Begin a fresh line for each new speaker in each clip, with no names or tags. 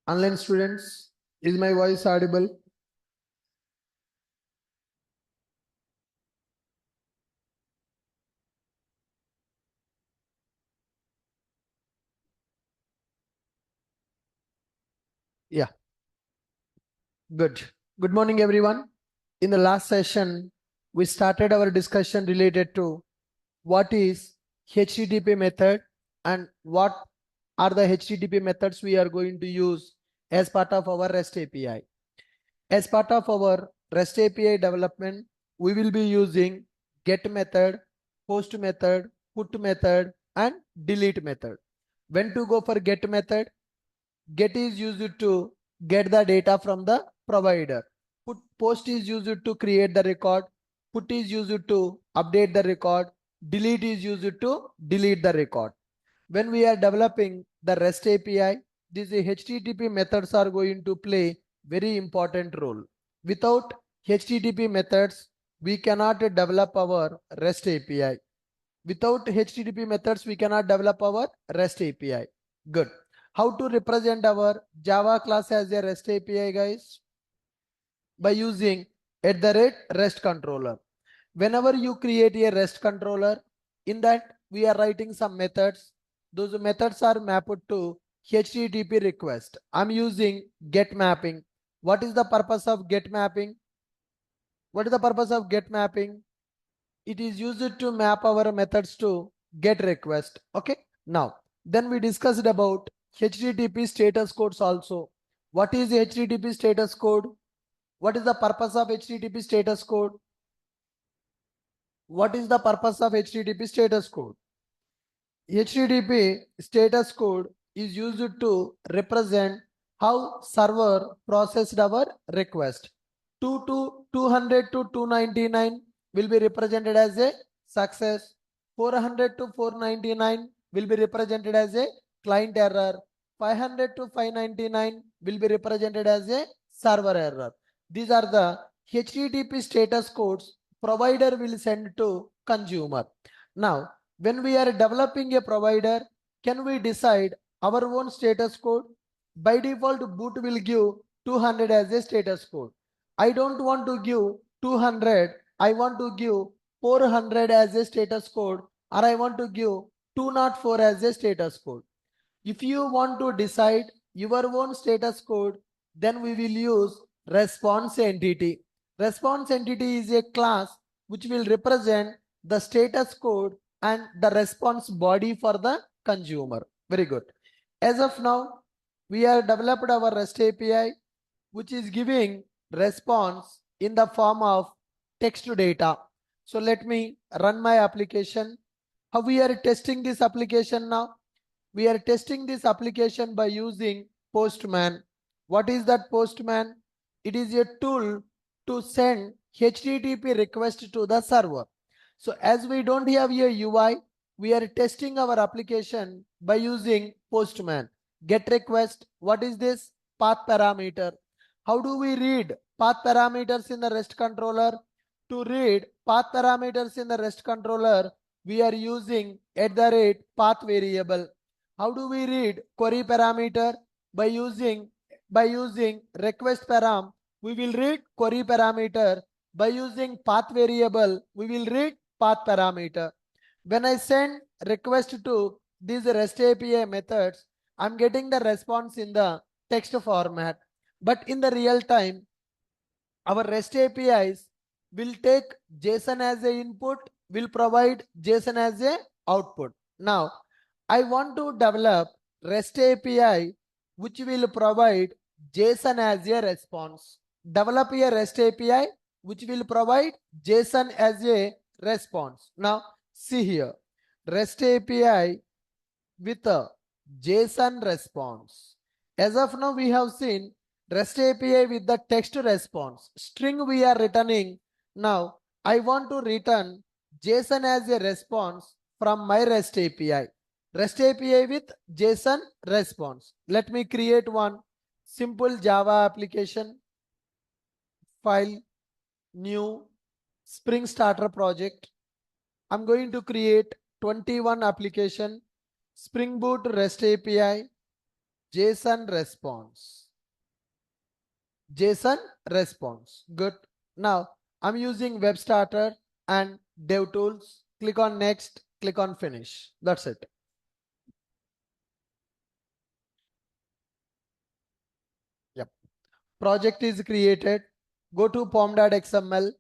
Online students, is my voice audible? Yeah, good. Good morning, everyone. In the last session, we started our discussion related to what is HTTP method and what are the HTTP methods we are going to use as part of our REST API. As part of our REST API development, we will be using get method, post method, put method, and delete method. When to go for get method? Get is used to get the data from the provider. Post is used to create the record. Put is used to update the record. Delete is used to delete the record. When we are developing the REST API, these HTTP methods are going to play very important role. Without HTTP methods, we cannot develop our REST API. Without HTTP methods, we cannot develop our REST API. Good. How to represent our Java class as a REST API, guys? By using @REST controller. Whenever you create a REST controller, in that we are writing some methods. Those methods are mapped to HTTP request. I'm using get mapping. What is the purpose of get mapping? What is the purpose of get mapping? It is used to map our methods to get request. Okay. Now, then we discussed about HTTP status codes also. What is HTTP status code? What is the purpose of HTTP status code? What is the purpose of HTTP status code? HTTP status code is used to represent how server processed our request. 200 to 299 will be represented as a success. 400 to 499 will be represented as a client error. 500 to 599 will be represented as a server error. These are the HTTP status codes provider will send to consumer. Now, when we are developing a provider, can we decide our own status code? By default, boot will give 200 as a status code. I don't want to give 200. I want to give 400 as a status code, or I want to give 204 as a status code. If you want to decide your own status code, then we will use response entity. Response entity is a class which will represent the status code and the response body for the consumer. Very good. As of now, we have developed our REST API, which is giving response in the form of text data. So let me run my application. How we are testing this application now? We are testing this application by using Postman. What is that Postman? It is a tool to send HTTP request to the server. So as we don't have a UI, we are testing our application by using Postman. Get request. What is this? Path parameter. How do we read path parameters in the REST controller? To read path parameters in the REST controller, we are using @path variable. How do we read query parameter? By using request param, we will read query parameter. By using path variable, we will read path parameter. When I send request to these REST API methods, I'm getting the response in the text format. But in the real time, our REST APIs will take JSON as a input, will provide JSON as a output. Now, I want to develop REST API which will provide JSON as a response. Develop a REST API which will provide JSON as a response. Now, see here, REST API with a JSON response. As of now, we have seen REST API with the text response. String we are returning. Now, I want to return JSON as a response from my REST API. REST API with JSON response. Let me create one simple Java application. File, new, Spring Starter project. I'm going to create 21 application. Spring Boot REST API, JSON response. JSON response. Good. Now I'm using web starter and dev tools. Click on next, click on finish. That's it. Yep. Project is created. Go to pom.xml.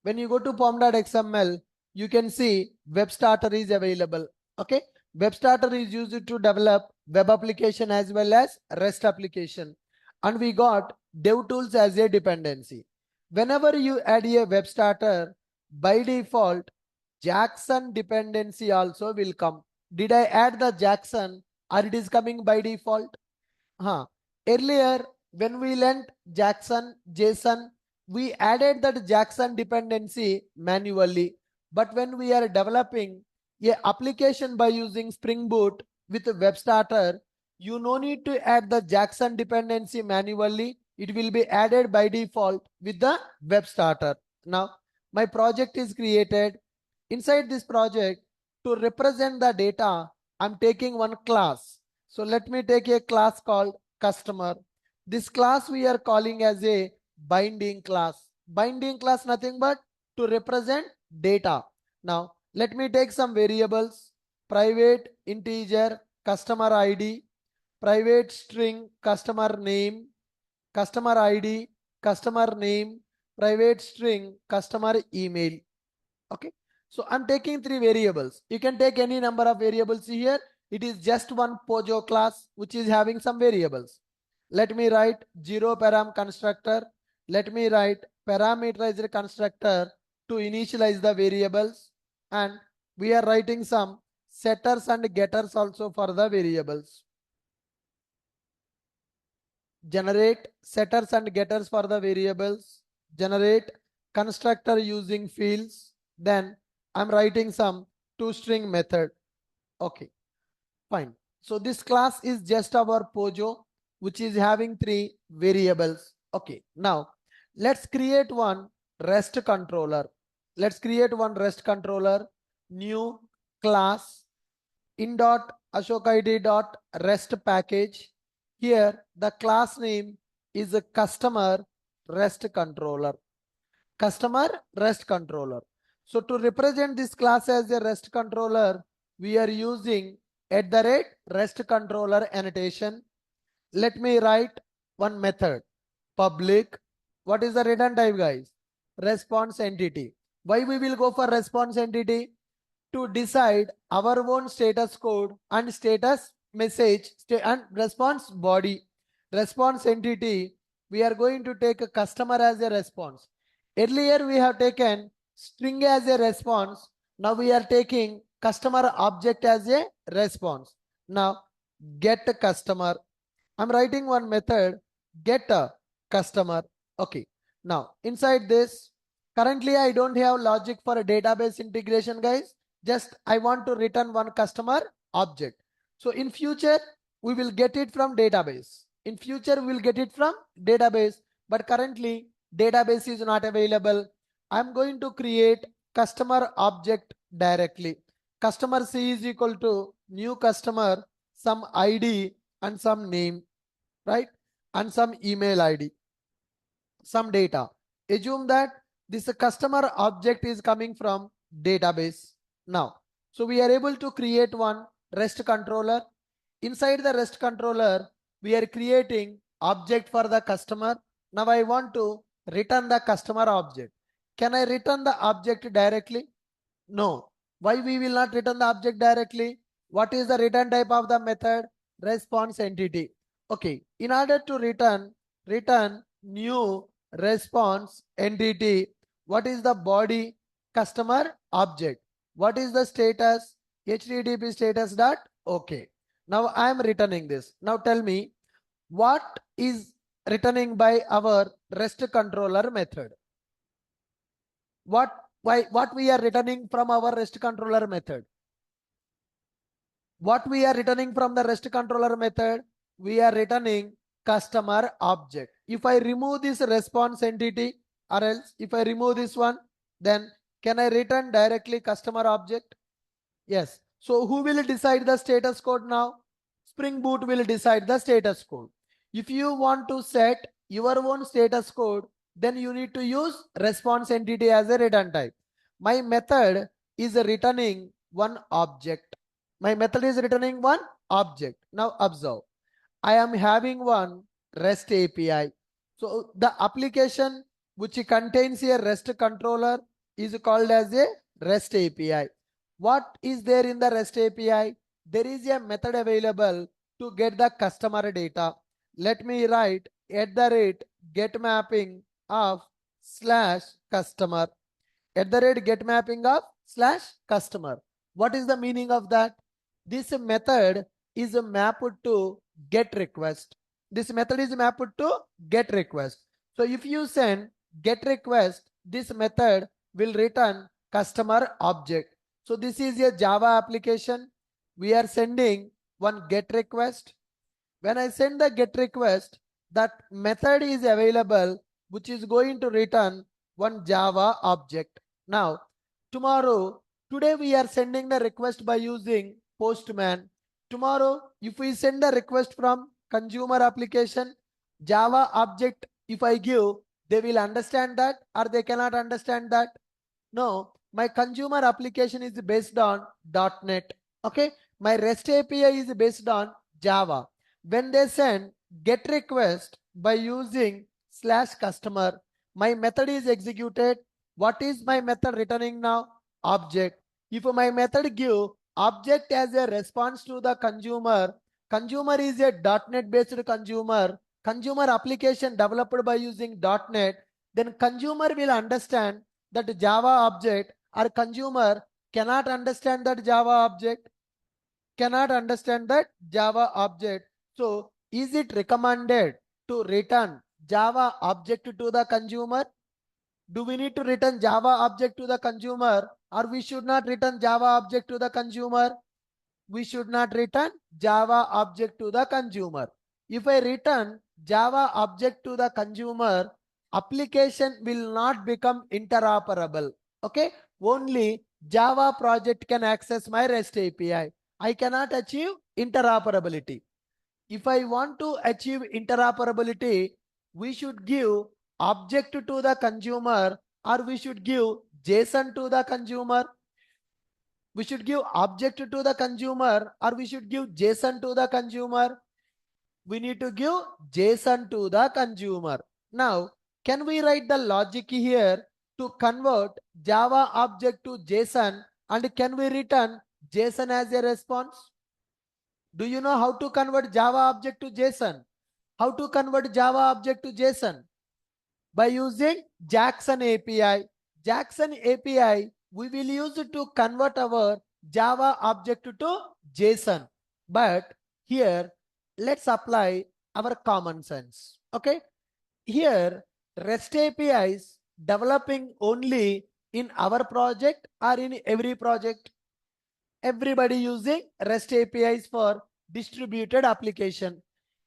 When you go to pom.xml, you can see web starter is available. Okay. Web starter is used to develop web application as well as REST application. And we got dev tools as a dependency. Whenever you add a web starter, by default, Jackson dependency also will come. Did I add the Jackson or it is coming by default? Huh. Earlier, when we learnt Jackson, JSON, we added that Jackson dependency manually. But when we are developing a application by using Spring Boot with a web starter, you no need to add the Jackson dependency manually. It will be added by default with the web starter. Now, my project is created. Inside this project, to represent the data, I'm taking one class. So let me take a class called customer. This class we are calling as a binding class. Binding class nothing but to represent data. Now let me take some variables. Private integer customer ID, private string customer name, customer ID, customer name, private string customer email. Okay. So I'm taking three variables. You can take any number of variables here. It is just one Pojo class which is having some variables. Let me write zero param constructor. Let me write parameterized constructor to initialize the variables. And we are writing some setters and getters also for the variables. Generate setters and getters for the variables. Generate constructor using fields. Then I'm writing some toString method. Okay, fine. So this class is just our Pojo, which is having three variables. Okay, now let's create one REST controller. Let's create one REST controller, new class in.ashokid.rest package. Here the class name is a customer REST controller. Customer REST controller. So to represent this class as a REST controller, we are using @REST controller annotation. Let me write one method. Public. What is the return type, guys? Response entity. Why we will go for response entity? To decide our own status code and status message and response body. Response entity, we are going to take a customer as a response. Earlier we have taken string as a response. Now we are taking customer object as a response. Now get a customer. I'm writing one method, get a customer. Okay. Now inside this, currently I don't have logic for a database integration, guys. Just I want to return one customer object. So in future, we will get it from database. In future, we will get it from database. But currently, database is not available. I'm going to create customer object directly. Customer C is equal to new customer, some ID and some name, right? And some email ID, some data. Assume that this customer object is coming from database. Now, so we are able to create one REST controller. Inside the REST controller, we are creating object for the customer. Now I want to return the customer object. Can I return the object directly? No. Why we will not return the object directly? What is the return type of the method? Response entity. Okay. In order to return new response entity. What is the body? Customer object. What is the status? HTTP status dot okay. Now I am returning this. Now tell me what is returning by our REST controller method. What we are returning from our REST controller method? What we are returning from the REST controller method? We are returning customer object. If I remove this response entity, or else if I remove this one, then can I return directly customer object? Yes. So who will decide the status code now? Spring Boot will decide the status code. If you want to set your own status code, then you need to use response entity as a return type. My method is returning one object. My method is returning one object. Now observe, I am having one REST API. So the application which contains a REST controller is called as a REST API. What is there in the REST API? There is a method available to get the customer data. Let me write @get mapping of /customer. @get mapping of /customer. What is the meaning of that? This method is mapped to get request. This method is mapped to get request. So if you send get request, this method will return customer object. So this is a Java application. We are sending one get request. When I send the get request, that method is available which is going to return one Java object. Now, today we are sending the request by using Postman. Tomorrow, if we send the request from consumer application, Java object, if I give, they will understand that or they cannot understand that. No, my consumer application is based on .NET. Okay, my REST API is based on Java. When they send get request by using /customer, my method is executed. What is my method returning now? Object. If my method give object as a response to the consumer, consumer is a .NET based consumer application developed by using .NET, then consumer will understand that Java object, or consumer cannot understand that Java object, So is it recommended to return Java object to the consumer? Do we need to return Java object to the consumer, or we should not return Java object to the consumer? We should not return Java object to the consumer. If I return Java object to the consumer, application will not become interoperable. Okay, only Java project can access my REST API. I cannot achieve interoperability. If I want to achieve interoperability, we should give object to the consumer, or we should give JSON to the consumer. We should give object to the consumer, or we should give JSON to the consumer. We need to give JSON to the consumer. Now, can we write the logic here to convert Java object to JSON, and can we return JSON as a response? Do you know how to convert Java object to JSON? How to convert Java object to JSON? By using Jackson API. Jackson API we will use it to convert our Java object to JSON. But here, let's apply our common sense. Okay. Here, REST APIs developing only in our project or in every project? Everybody using REST APIs for distributed application.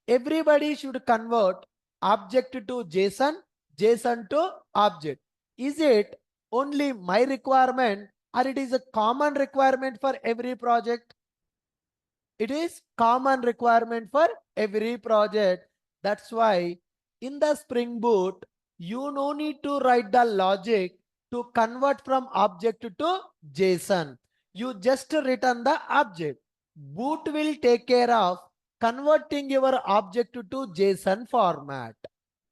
Everybody should convert object to JSON, JSON to object. Is it only my requirement, or it is a common requirement for every project? It is common requirement for every project. That's why in the Spring Boot, you no need to write the logic to convert from object to JSON. You just return the object. Boot will take care of converting your object to JSON format.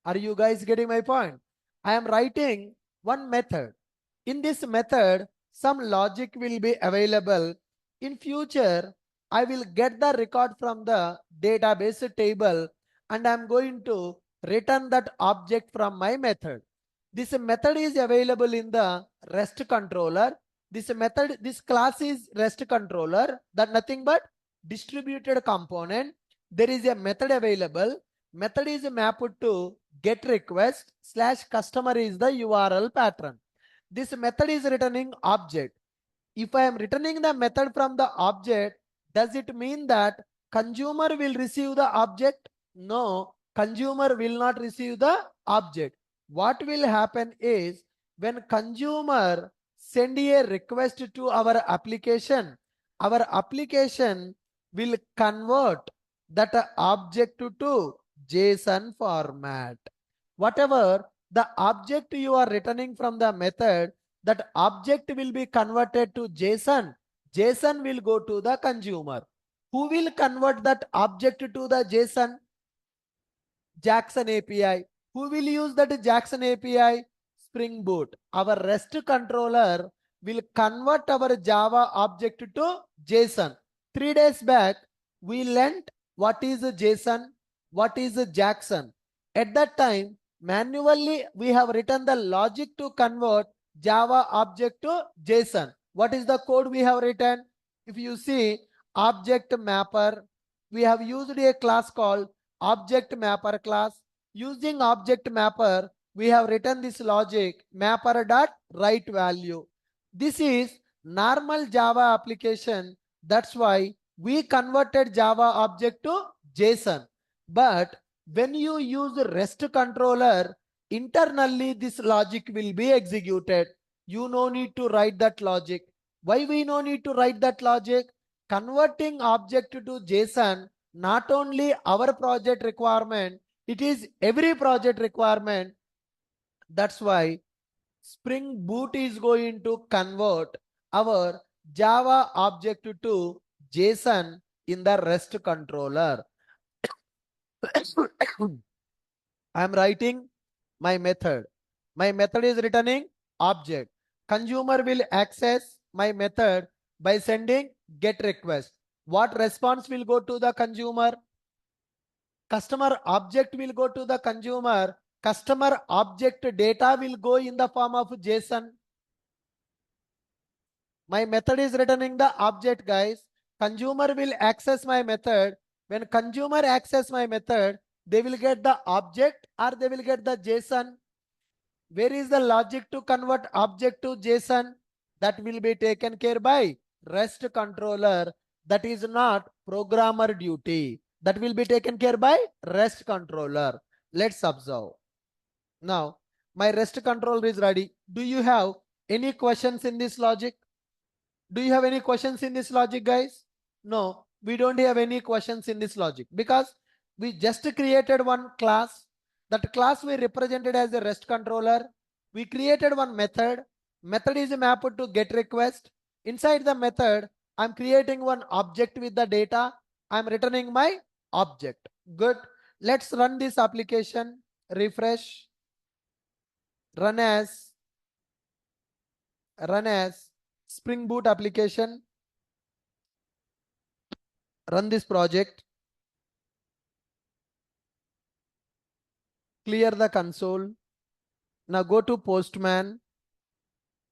Are you guys getting my point? I am writing one method. In this method, some logic will be available. In future, I will get the record from the database table, and I am going to return that object from my method. This method is available in the REST controller. This class is REST controller, that nothing but distributed component. There is a method available. Method is mapped to get request /customer is the URL pattern. This method is returning object. If I am returning the method from the object, does it mean that consumer will receive the object? No, consumer will not receive the object. What will happen is, when consumer send a request to our application will convert that object to JSON format. Whatever the object you are returning from the method, that object will be converted to JSON. JSON will go to the consumer. Who will convert that object to the JSON? Jackson API. Who will use that Jackson API? Spring Boot. Our REST controller will convert our Java object to JSON. 3 days back, we learnt what is a JSON, what is a Jackson. At that time, manually we have written the logic to convert Java object to JSON. What is the code we have written? If you see object mapper, we have used a class called object mapper class. Using object mapper, we have written this logic mapper dot write value. This is normal Java application. That's why we converted Java object to JSON. But when you use REST controller, internally this logic will be executed. You no need to write that logic. Why we no need to write that logic? Converting object to JSON, not only our project requirement, it is every project requirement. That's why Spring Boot is going to convert our Java object to JSON in the REST controller. I am writing my method. My method is returning object. Consumer will access my method by sending get request. What response will go to the consumer? Customer object will go to the consumer. Customer object data will go in the form of JSON. My method is returning the object, guys. Consumer will access my method. When consumer access my method, they will get the object or they will get the JSON. Where is the logic to convert object to JSON? That will be taken care by REST controller. That is not programmer duty. That will be taken care by REST controller. Let's observe. Now, my REST controller is ready. Do you have any questions in this logic? Do you have any questions in this logic, guys? No, we don't have any questions in this logic because we just created one class. That class we represented as a REST controller. We created one method. Method is mapped to get request. Inside the method, I'm creating one object with the data. I'm returning my object. Good. Let's run this application. Refresh. Run as Spring Boot application. Run this project. Clear the console. Now go to Postman.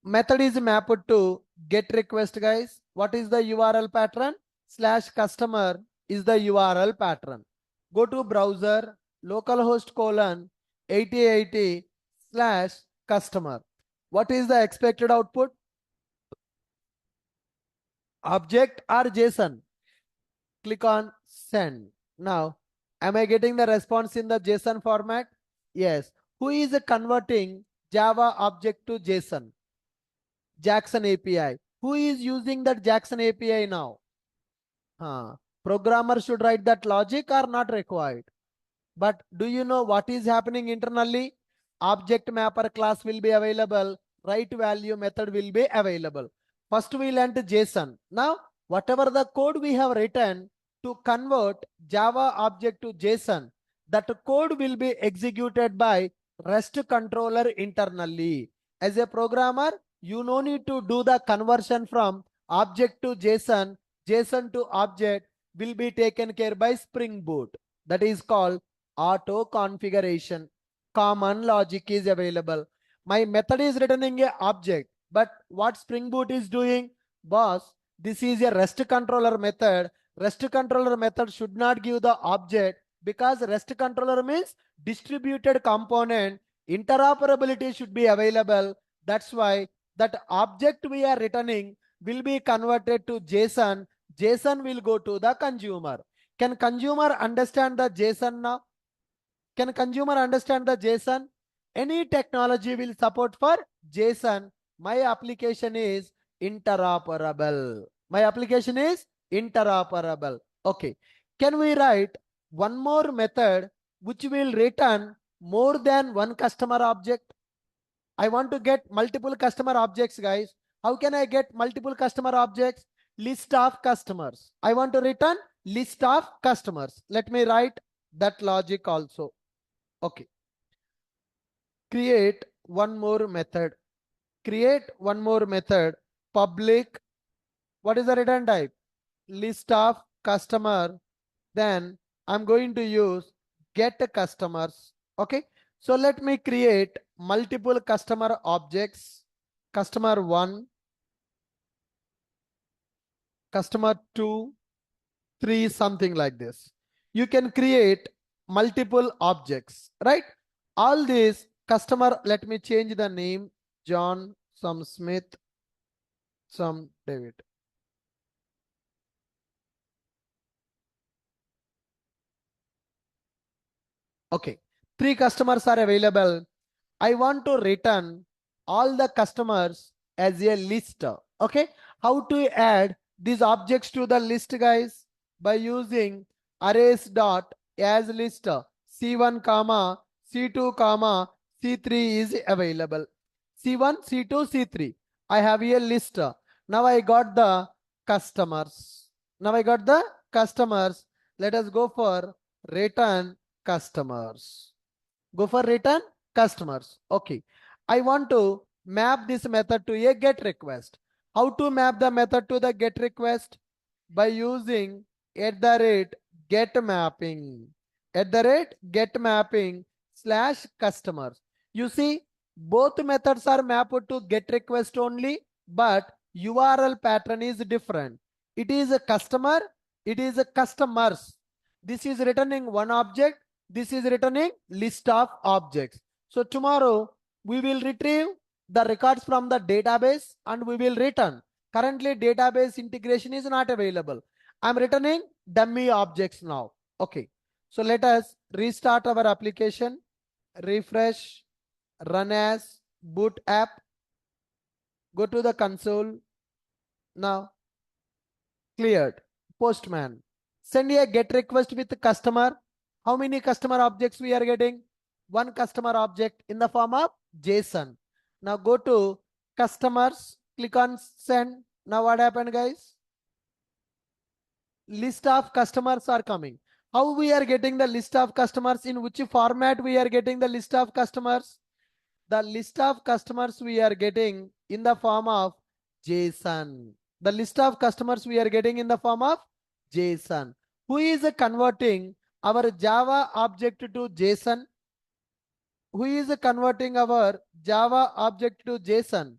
Method is mapped to get request, guys. What is the URL pattern? /customer is the URL pattern. Go to browser, localhost colon 8080 /customer. What is the expected output? Object or JSON? Click on send. Now, am I getting the response in the JSON format? Yes. Who is converting Java object to JSON? Jackson API. Who is using that Jackson API now? Programmer should write that logic or not required. But do you know what is happening internally? Object mapper class will be available. Write value method will be available. First we learned JSON. Now, whatever the code we have written to convert Java object to JSON, that code will be executed by REST controller internally. As a programmer, you no need to do the conversion from object to JSON. JSON to object will be taken care by Spring Boot. That is called auto configuration. Common logic is available. My method is returning a object, but what Spring Boot is doing? Boss, this is a REST controller method. REST controller method should not give the object because REST controller means distributed component. Interoperability should be available. That's why that object we are returning will be converted to JSON. JSON will go to the consumer. Can consumer understand the JSON now? Can consumer understand the JSON? Any technology will support for JSON. My application is interoperable. My application is interoperable. Okay. Can we write one more method which will return more than one customer object? I want to get multiple customer objects, guys. How can I get multiple customer objects? List of customers. I want to return list of customers. Let me write that logic also. Okay. Create one more method. Create one more method. Public. What is the return type? List of customer. Then I'm going to use get customers. Okay. So let me create multiple customer objects. Customer 1, customer 2, 3, something like this. You can create multiple objects, right? All these customer, let me change the name, John, some Smith, some David. Okay, 3 customers are available. I want to return all the customers as a list. Okay, how to add these objects to the list, guys? By using arrays dot as list. C1 comma C2 comma C3 is available. C1, C2, C3. I have a list. Now I got the customers. Now I got the customers. Let us go for return customers. Go for return customers. Okay. I want to map this method to a get request. How to map the method to the get request? By using @get mapping. @get mapping / customers. You see, both methods are mapped to get request only, but URL pattern is different. It is a customer, it is a customers. This is returning one object, this is returning list of objects. So tomorrow we will retrieve the records from the database and we will return. Currently database integration is not available. I'm returning dummy objects now. Okay. So let us restart our application, refresh, run as, boot app, go to the console. Now cleared. Postman. Send a get request with customer. How many customer objects we are getting? One customer object in the form of JSON. Now go to customers, click on send. Now what happened, guys? List of customers are coming. How we are getting the list of customers? In which format we are getting the list of customers? The list of customers we are getting in the form of JSON. The list of customers we are getting in the form of JSON. Who is converting our Java object to JSON? Who is converting our Java object to JSON?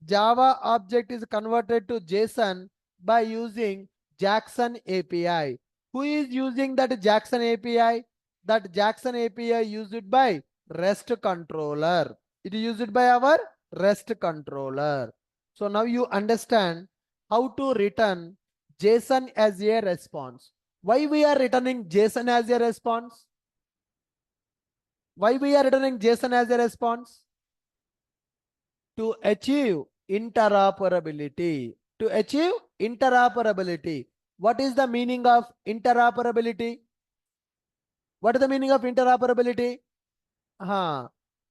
Java object is converted to JSON by using Jackson API. Who is using that Jackson API? That Jackson API used by REST controller. It is used by our REST controller. So now you understand how to return JSON as a response. Why we are returning JSON as a response? Why we are returning JSON as a response? To achieve interoperability. To achieve interoperability. What is the meaning of interoperability? What is the meaning of interoperability?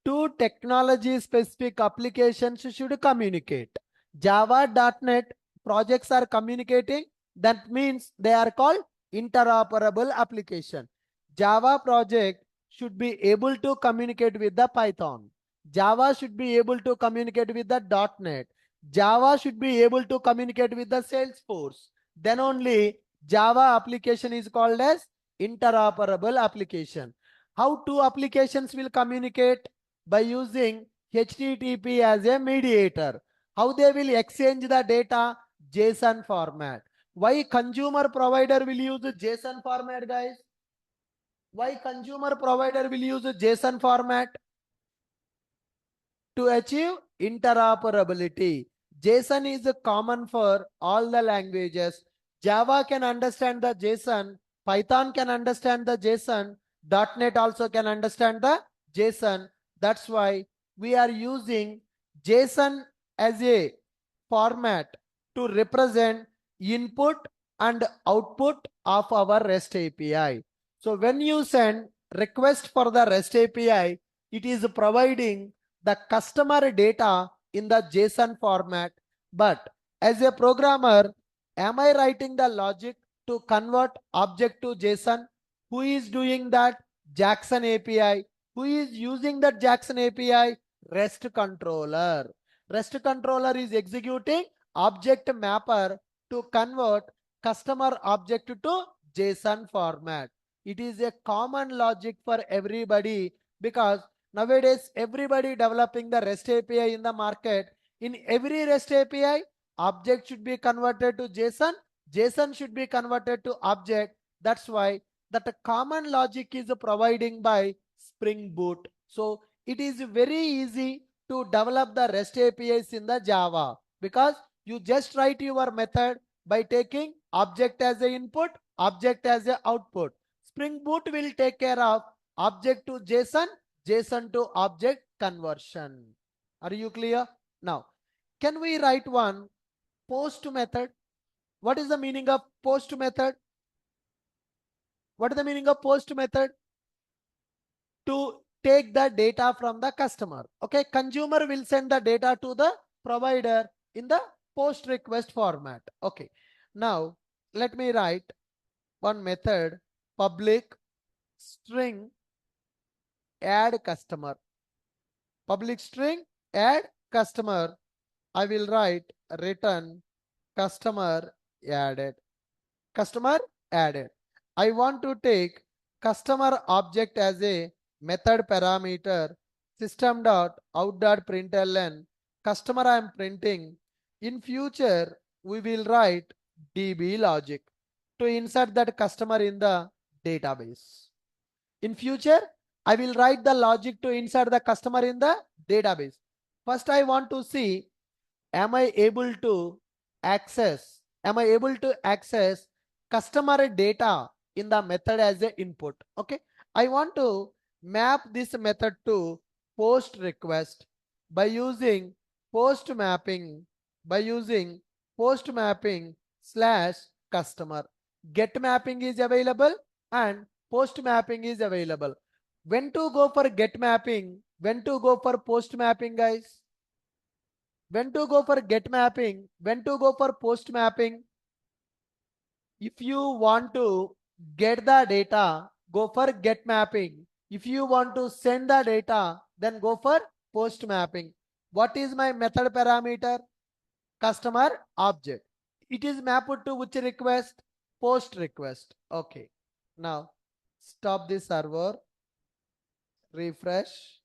Two technology specific applications should communicate. Java.NET projects are communicating. That means they are called interoperable application. Java project should be able to communicate with the Python. Java should be able to communicate with the .NET. Java should be able to communicate with the Salesforce. Then only Java application is called as interoperable application. How two applications will communicate? By using HTTP as a mediator. How they will exchange the data? JSON format. Why consumer provider will use JSON format, guys? Why consumer provider will use JSON format? To achieve interoperability. JSON is common for all the languages. Java can understand the JSON. Python can understand the JSON. .NET also can understand the JSON. That's why we are using JSON as a format to represent input and output of our REST API. So when you send request for the REST API, it is providing the customer data in the JSON format. But as a programmer, am I writing the logic to convert object to JSON? Who is doing that? Jackson API. Who is using that Jackson API? REST controller. REST controller is executing object mapper to convert customer object to JSON format. It is a common logic for everybody because nowadays everybody developing the REST API in the market. In every REST API, object should be converted to JSON. JSON should be converted to object. That's why that common logic is providing by Spring Boot. So it is very easy to develop the REST APIs in the Java because you just write your method by taking object as a input, object as a output. Spring Boot will take care of object to JSON, JSON to object conversion. Are you clear? Now, can we write one post method? What is the meaning of post method? What is the meaning of post method? To take the data from the customer. Okay, consumer will send the data to the provider in the post request format. Okay, now let me write one method, public string add customer. Public string add customer. I will write return customer added. Customer added. I want to take customer object as a method parameter system.out.println. Customer I am printing. In future, we will write DB logic to insert that customer in the database. In future, I will write the logic to insert the customer in the database. First, I want to see, am I able to access customer data in the method as an input? Okay, I want to map this method to post request by using post mapping slash customer. Get mapping is available and post mapping is available. When to go for get mapping, when to go for post mapping, guys? When to go for get mapping, when to go for post mapping? If you want to get the data, go for get mapping. If you want to send the data, then go for post mapping. What is my method parameter? Customer object. It is mapped to which request? Post request. Okay. Now stop the server, refresh.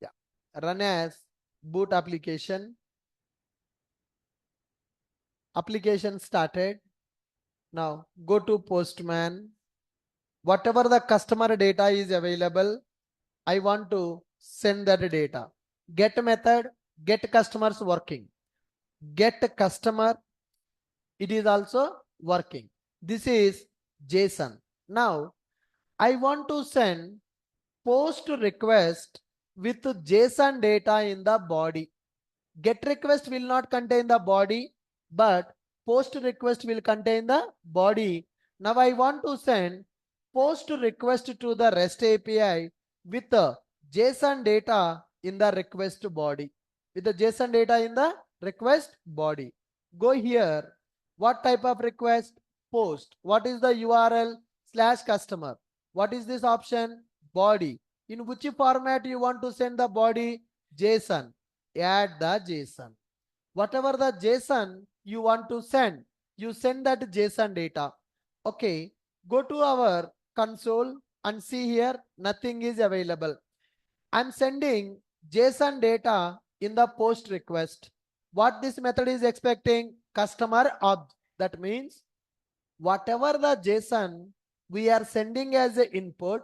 Yeah. Run as boot application. Application started. Now go to Postman. Whatever the customer data is available, I want to send that data. Get method, get customers working. Get customer, it is also working. This is JSON. Now I want to send post request with JSON data in the body. Get request will not contain the body, but post request will contain the body. Now I want to send post request to the REST API with the JSON data in the request body. With the JSON data in the request body. Go here. What type of request? Post. What is the URL? Slash customer. What is this option? Body. In which format you want to send the body? JSON. Add the JSON. Whatever the JSON you want to send, you send that JSON data. Okay, go to our console and see here nothing is available. I'm sending JSON data in the post request. What this method is expecting? Customer object. That means whatever the JSON we are sending as an input,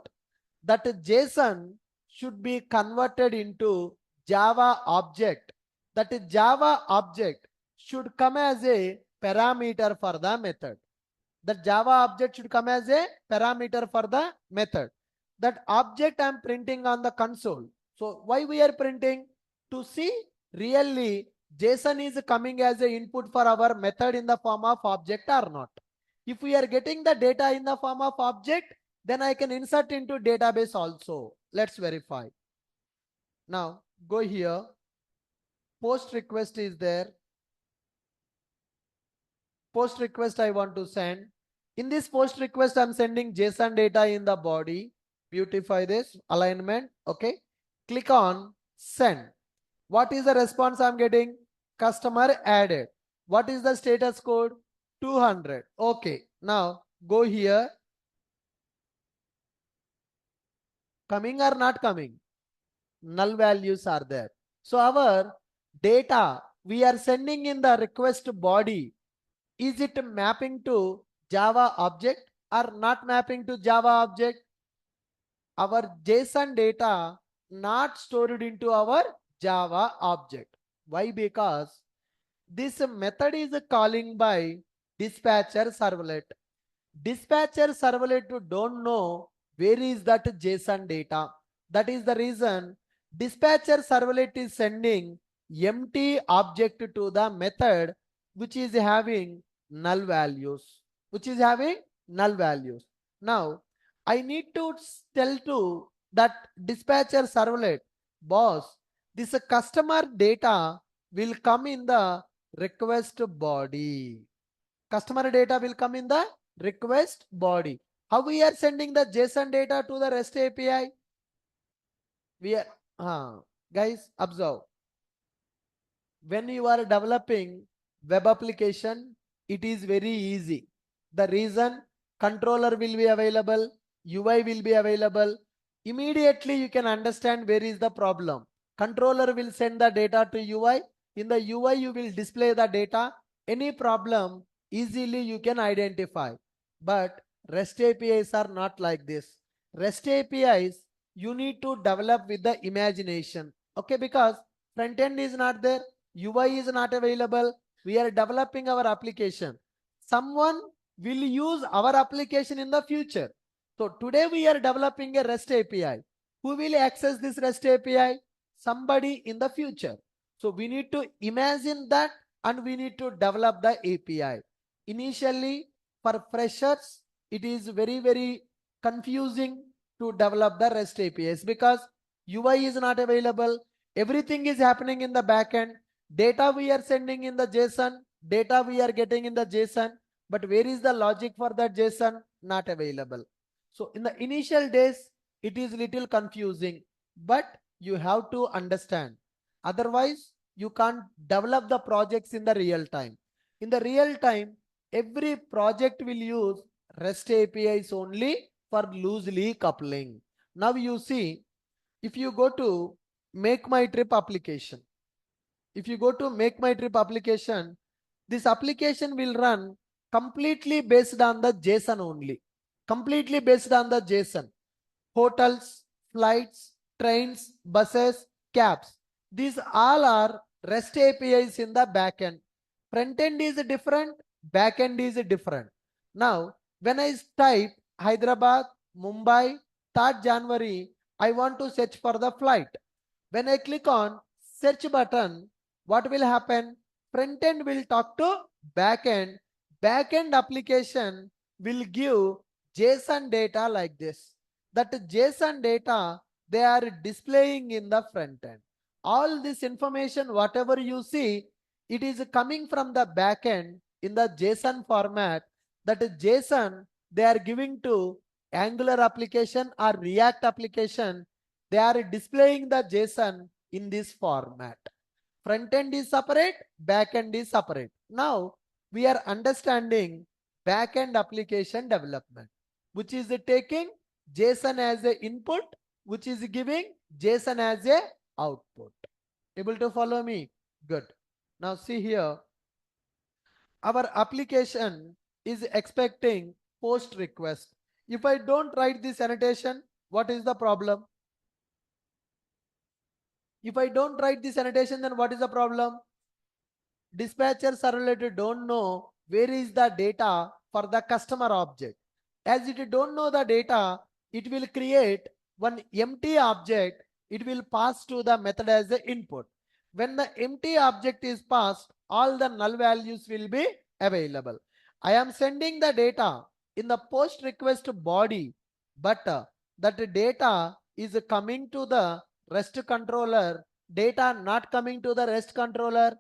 that JSON should be converted into Java object. That Java object should come as a parameter for the method. The Java object should come as a parameter for the method. that object I'm printing on the console. So why we are printing? To see really JSON is coming as an input for our method in the form of object or not. If we are getting the data in the form of object, then I can insert into database also. Let's verify. Now go here. Post request is there. Post request I want to send. In this post request, I'm sending JSON data in the body. Beautify this alignment. Okay. Click on send. What is the response I'm getting? Customer added. What is the status code? 200. Okay. Now go here. Coming or not coming? Null values are there. So our data we are sending in the request body, is it mapping to Java object or not mapping to Java object? Our JSON data not stored into our Java object. Why? Because this method is calling by dispatcher servlet. Dispatcher servlet don't know where is that JSON data. That is the reason dispatcher servlet is sending empty object to the method which is having null values. Which is having null values. Now I need to tell to that dispatcher servlet, boss, this customer data will come in the request body. Customer data will come in the request body. How we are sending the JSON data to the REST API? We are, guys, observe. When you are developing web application, it is very easy. The reason controller will be available, UI will be available. Immediately you can understand where is the problem. Controller will send the data to UI. In the UI you will display the data. Any problem easily you can identify. But REST APIs are not like this. REST APIs you need to develop with the imagination. Okay, because front end is not there, UI is not available. We are developing our application. Someone will use our application in the future. So today we are developing a REST API. Who will access this REST API? Somebody in the future. So we need to imagine that and we need to develop the API. Initially, for freshers, it is very confusing to develop the REST APIs because UI is not available. Everything is happening in the backend. Data we are sending in the JSON, data we are getting in the JSON, but where is the logic for that JSON? Not available. So in the initial days, it is little confusing, but you have to understand. Otherwise, you can't develop the projects in the real time. In the real time, every project will use REST APIs only for loosely coupling. Now you see, if you go to Make My Trip application, if you go to Make My Trip application, this application will run completely based on the JSON only. Completely based on the JSON. Hotels, flights, trains, buses, cabs. These all are REST APIs in the backend. Front end is different, backend is different. Now, when I type Hyderabad, Mumbai, 3rd January, I want to search for the flight. When I click on search button, what will happen? Front end will talk to backend. Backend application will give JSON data like this. That JSON data they are displaying in the front end. All this information, whatever you see, it is coming from the backend in the JSON format. That JSON they are giving to Angular application or React application. They are displaying the JSON in this format. Front end is separate, back end is separate. Now we are understanding back end application development, which is taking JSON as a input, which is giving JSON as a output. Able to follow me? Good. Now see here, our application is expecting post request. If I don't write this annotation, what is the problem? If I don't write this annotation, then what is the problem? Dispatcher servlet don't know where is the data for the customer object. As it don't know the data, it will create one empty object, it will pass to the method as the input. When the empty object is passed, all the null values will be available. I am sending the data in the post request body, but that data is coming to the REST controller. Data not coming to the REST controller.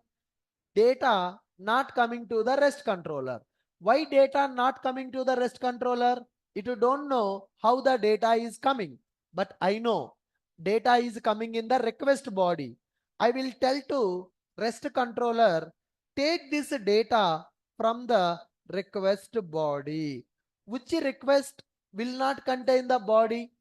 Data not coming to the REST controller. Why data not coming to the REST controller? It don't know how the data is coming, but I know data is coming in the request body. I will tell to REST controller, take this data from the request body. Which request will not contain the body?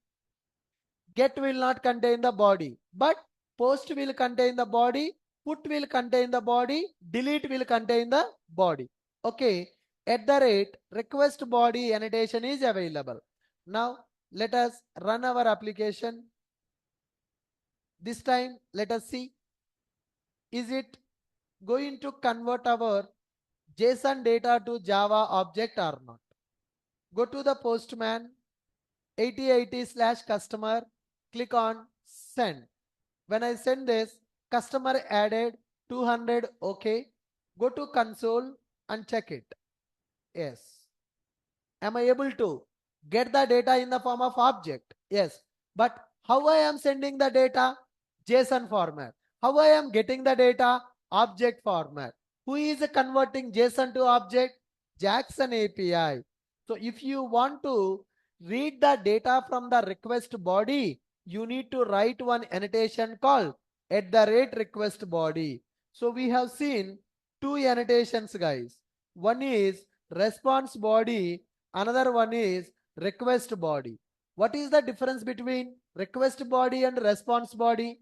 Get will not contain the body, but post will contain the body, put will contain the body, delete will contain the body. Okay, at the rate request body annotation is available. Now let us run our application. This time let us see, is it going to convert our JSON data to Java object or not? Go to the postman 8080/customer, click on send. When I send this, customer added 200, okay. Go to console and check it. Yes. Am I able to get the data in the form of object? Yes. But how I am sending the data? JSON format. How I am getting the data? Object format. Who is converting JSON to object? Jackson API. So if you want to read the data from the request body, you need to write one annotation called @request body. So we have seen two annotations, guys. One is response body, another one is request body. What is the difference between request body and response body?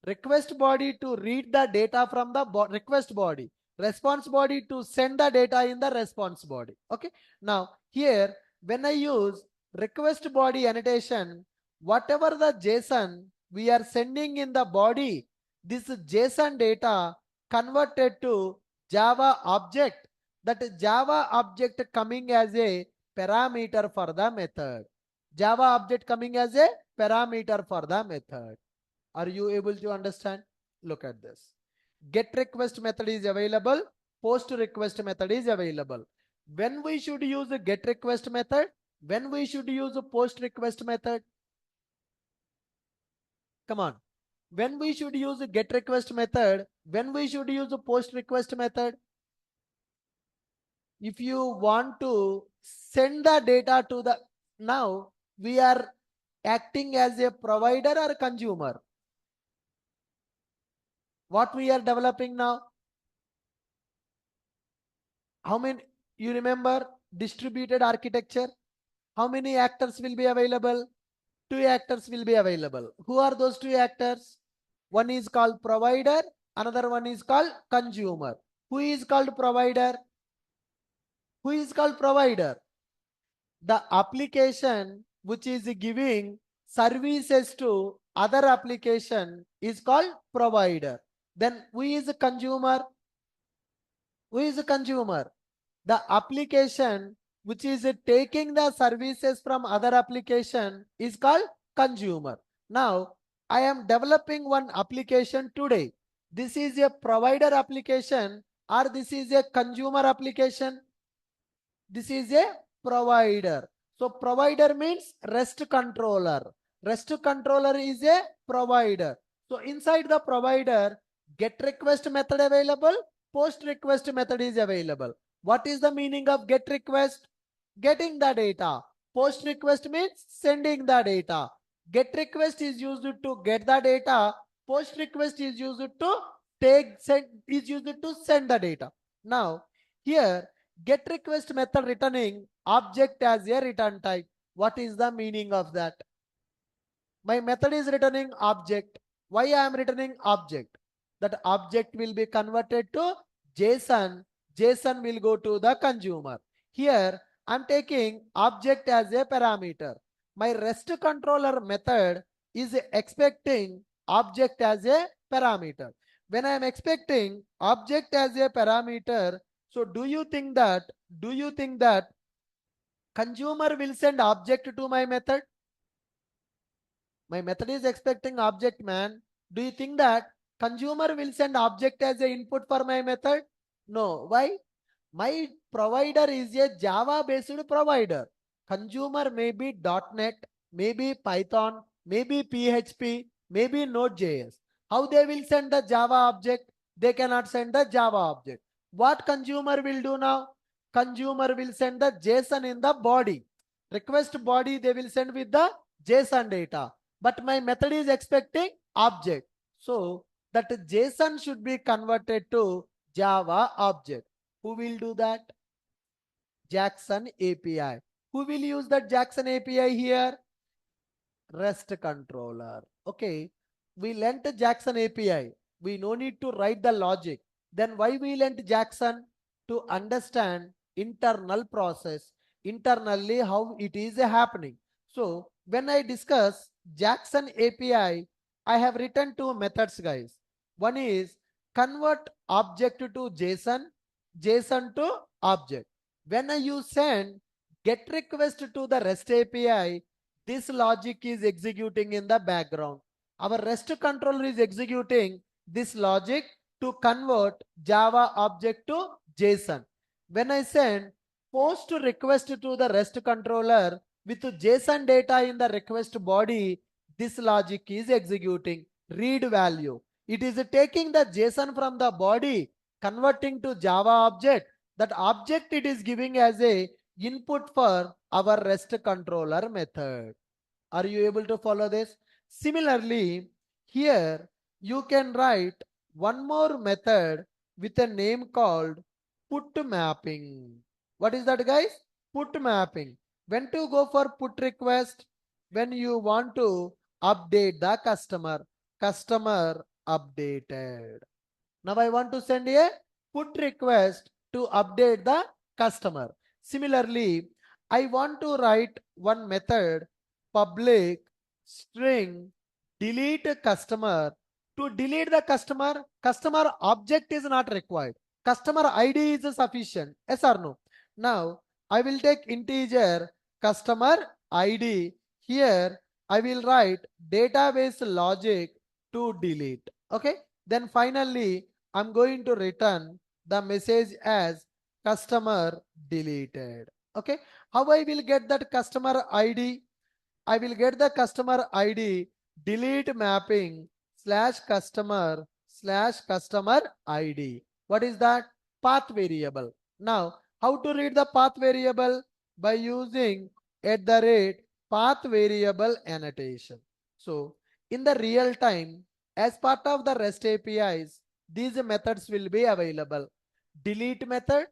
Request body to read the data from the request body, response body to send the data in the response body. Okay, now here when I use request body annotation, whatever the JSON we are sending in the body, this JSON data converted to Java object, that Java object coming as a parameter for the method. Java object coming as a parameter for the method. Are you able to understand? Look at this. Get request method is available. Post request method is available. When we should use a get request method? When we should use a post request method? Come on. When we should use a get request method? When we should use a post request method? If you want to send the data to the, now we are acting as a provider or consumer. What we are developing now? How many, you remember distributed architecture? How many actors will be available? Two actors will be available. Who are those two actors? One is called provider, another one is called consumer. Who is called provider? Who is called provider? The application which is giving services to other application is called provider. Then who is a consumer? Who is a consumer? The application which is taking the services from other application is called consumer. Now I am developing one application today. This is a provider application or this is a consumer application? This is a provider. So provider means REST controller. REST controller is a provider. So inside the provider, get request method available, post request method is available. What is the meaning of get request? Getting the data. Post request means sending the data. Get request is used to get the data. Post request is used to send the data. Now here get request method returning object as a return type. What is the meaning of that? My method is returning object. Why I am returning object? That object will be converted to JSON. JSON will go to the consumer. Here I'm taking object as a parameter. My REST controller method is expecting object as a parameter. When I am expecting object as a parameter, so do you think that consumer will send object to my method? My method is expecting object, man. Do you think that consumer will send object as a input for my method? No. Why? My provider is a Java based provider. Consumer may be .NET, maybe Python, maybe PHP, maybe Node.js. How they will send the Java object? They cannot send the Java object. What consumer will do now? Consumer will send the JSON in the body. Request body they will send with the JSON data. But my method is expecting object. So that JSON should be converted to Java object. Who will do that? Jackson API. Who will use that Jackson API here? REST controller. Okay. We lent Jackson API. We no need to write the logic. Then why we lent Jackson? To understand internal process. Internally how it is happening. So when I discuss Jackson API, I have written two methods, guys. One is convert object to JSON, JSON to object. When you send get request to the REST API, this logic is executing in the background. Our REST controller is executing this logic to convert Java object to JSON. When I send post request to the REST controller with JSON data in the request body, this logic is executing read value. It is taking the JSON from the body, converting to Java object. That object it is giving as a input for our REST controller method. Are you able to follow this? Similarly, here you can write one more method with a name called put mapping. What is that, guys? Put mapping. When to go for put request? When you want to update the customer. Customer updated. Now I want to send a put request to update the customer. Similarly, I want to write one method public string delete customer. To delete the customer object is not required. Customer ID is sufficient. Yes or no? Now I will take integer customer ID. Here I will write database logic to delete. Okay. Then finally I'm going to return the message as customer deleted. Okay. How I will get that customer ID? I will get the customer ID delete mapping /customer/customer ID. What is that? Path variable. Now, how to read the path variable? By using @path variable annotation. So, in the real time, as part of the REST APIs, these methods will be available. Delete method,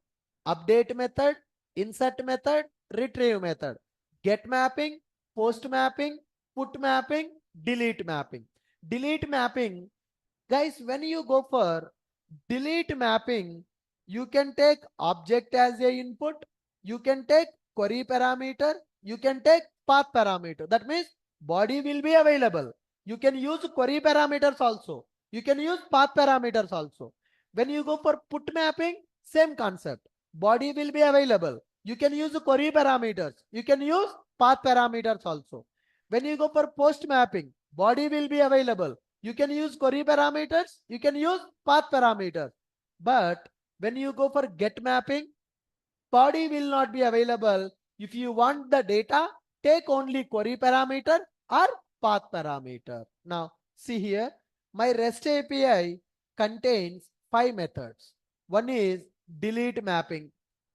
update method, insert method, retrieve method, get mapping, post mapping, put mapping, delete mapping. Delete mapping, guys, when you go for delete mapping, you can take object as a input, you can take query parameter, you can take path parameter. That means body will be available. You can use query parameters also. You can use path parameters also. When you go for put mapping, same concept. Body will be available. You can use query parameters. You can use path parameters also. When you go for post mapping, body will be available. You can use query parameters. You can use path parameters. But when you go for get mapping, body will not be available. If you want the data, take only query parameter or path parameter. Now, see here, my REST API contains 5 methods. One is delete mapping.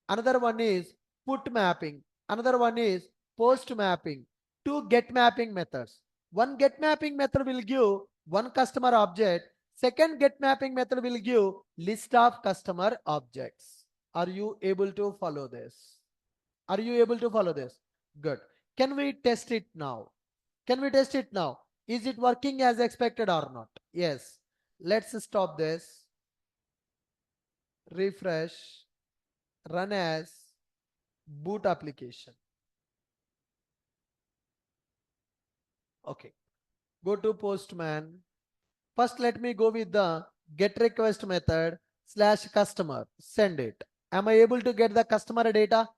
Another one is put mapping. Another one is post mapping. Two get mapping methods. One get mapping method will give one customer object. Second get mapping method will give list of customer objects. Are you able to follow this? Are you able to follow this? Good. Can we test it now? Can we test it now? Is it working as expected or not? Yes. Let's stop this. Refresh. Run as boot application. Okay. Go to Postman. First, let me go with the get request method /customer. Send it. Am I able to get the customer data?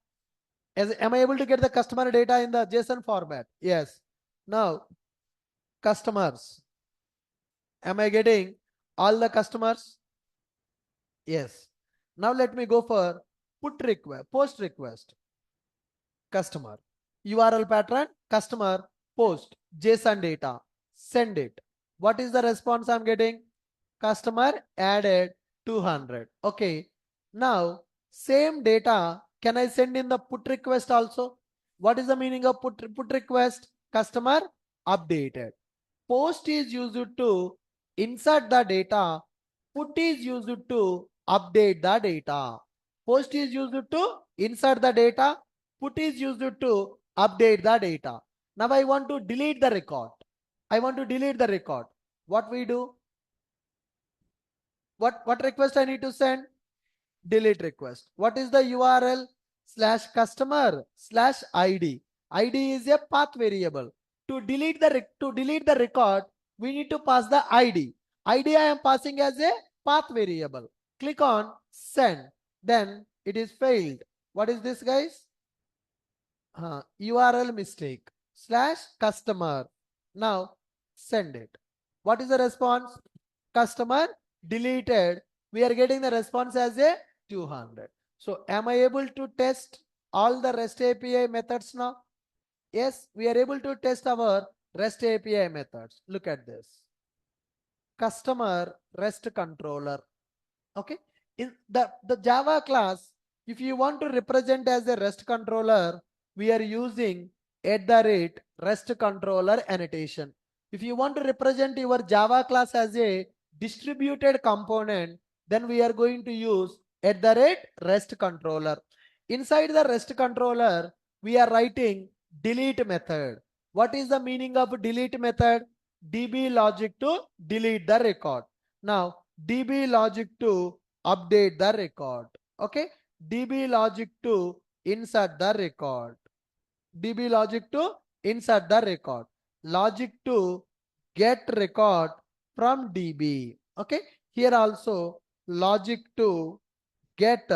Am I able to get the customer data in the JSON format? Yes. Now, customers. Am I getting all the customers? Yes. Now let me go for put request, post request, customer. URL pattern, customer, post, JSON data, send it. What is the response I'm getting? Customer added 200. Okay. Now, same data, can I send in the put request also? What is the meaning of put request? Customer updated. Post is used to insert the data. Put is used to update the data. Post is used to insert the data. Put is used to update the data. Now I want to delete the record. I want to delete the record. What we do? What request I need to send? Delete request. What is the URL? /customer /id. ID is a path variable. To delete the record, we need to pass the ID. ID I am passing as a path variable. Click on send. Then it is failed. What is this, guys? URL mistake /customer. Now send it. What is the response? Customer deleted. We are getting the response as a 200. So am I able to test all the REST API methods now? Yes, we are able to test our REST API methods. Look at this. Customer REST controller. Okay. In the Java class, if you want to represent as a REST controller, we are using @REST controller annotation. If you want to represent your Java class as a distributed component, then we are going to use @REST controller. Inside the REST controller, we are writing delete method. What is the meaning of delete method? DB logic to delete the record. Now, DB logic to update the record. Okay. DB logic to insert the record. DB logic to insert the record. Logic to get record from DB. Okay. Here also logic to get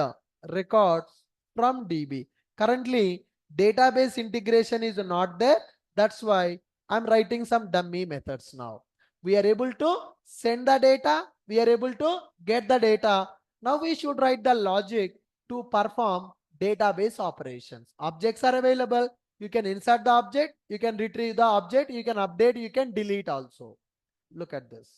records from DB. Currently, database integration is not there. That's why I'm writing some dummy methods now. We are able to send the data. We are able to get the data. Now we should write the logic to perform database operations. Objects are available. You can insert the object. You can retrieve the object. You can update. You can delete also. Look at this.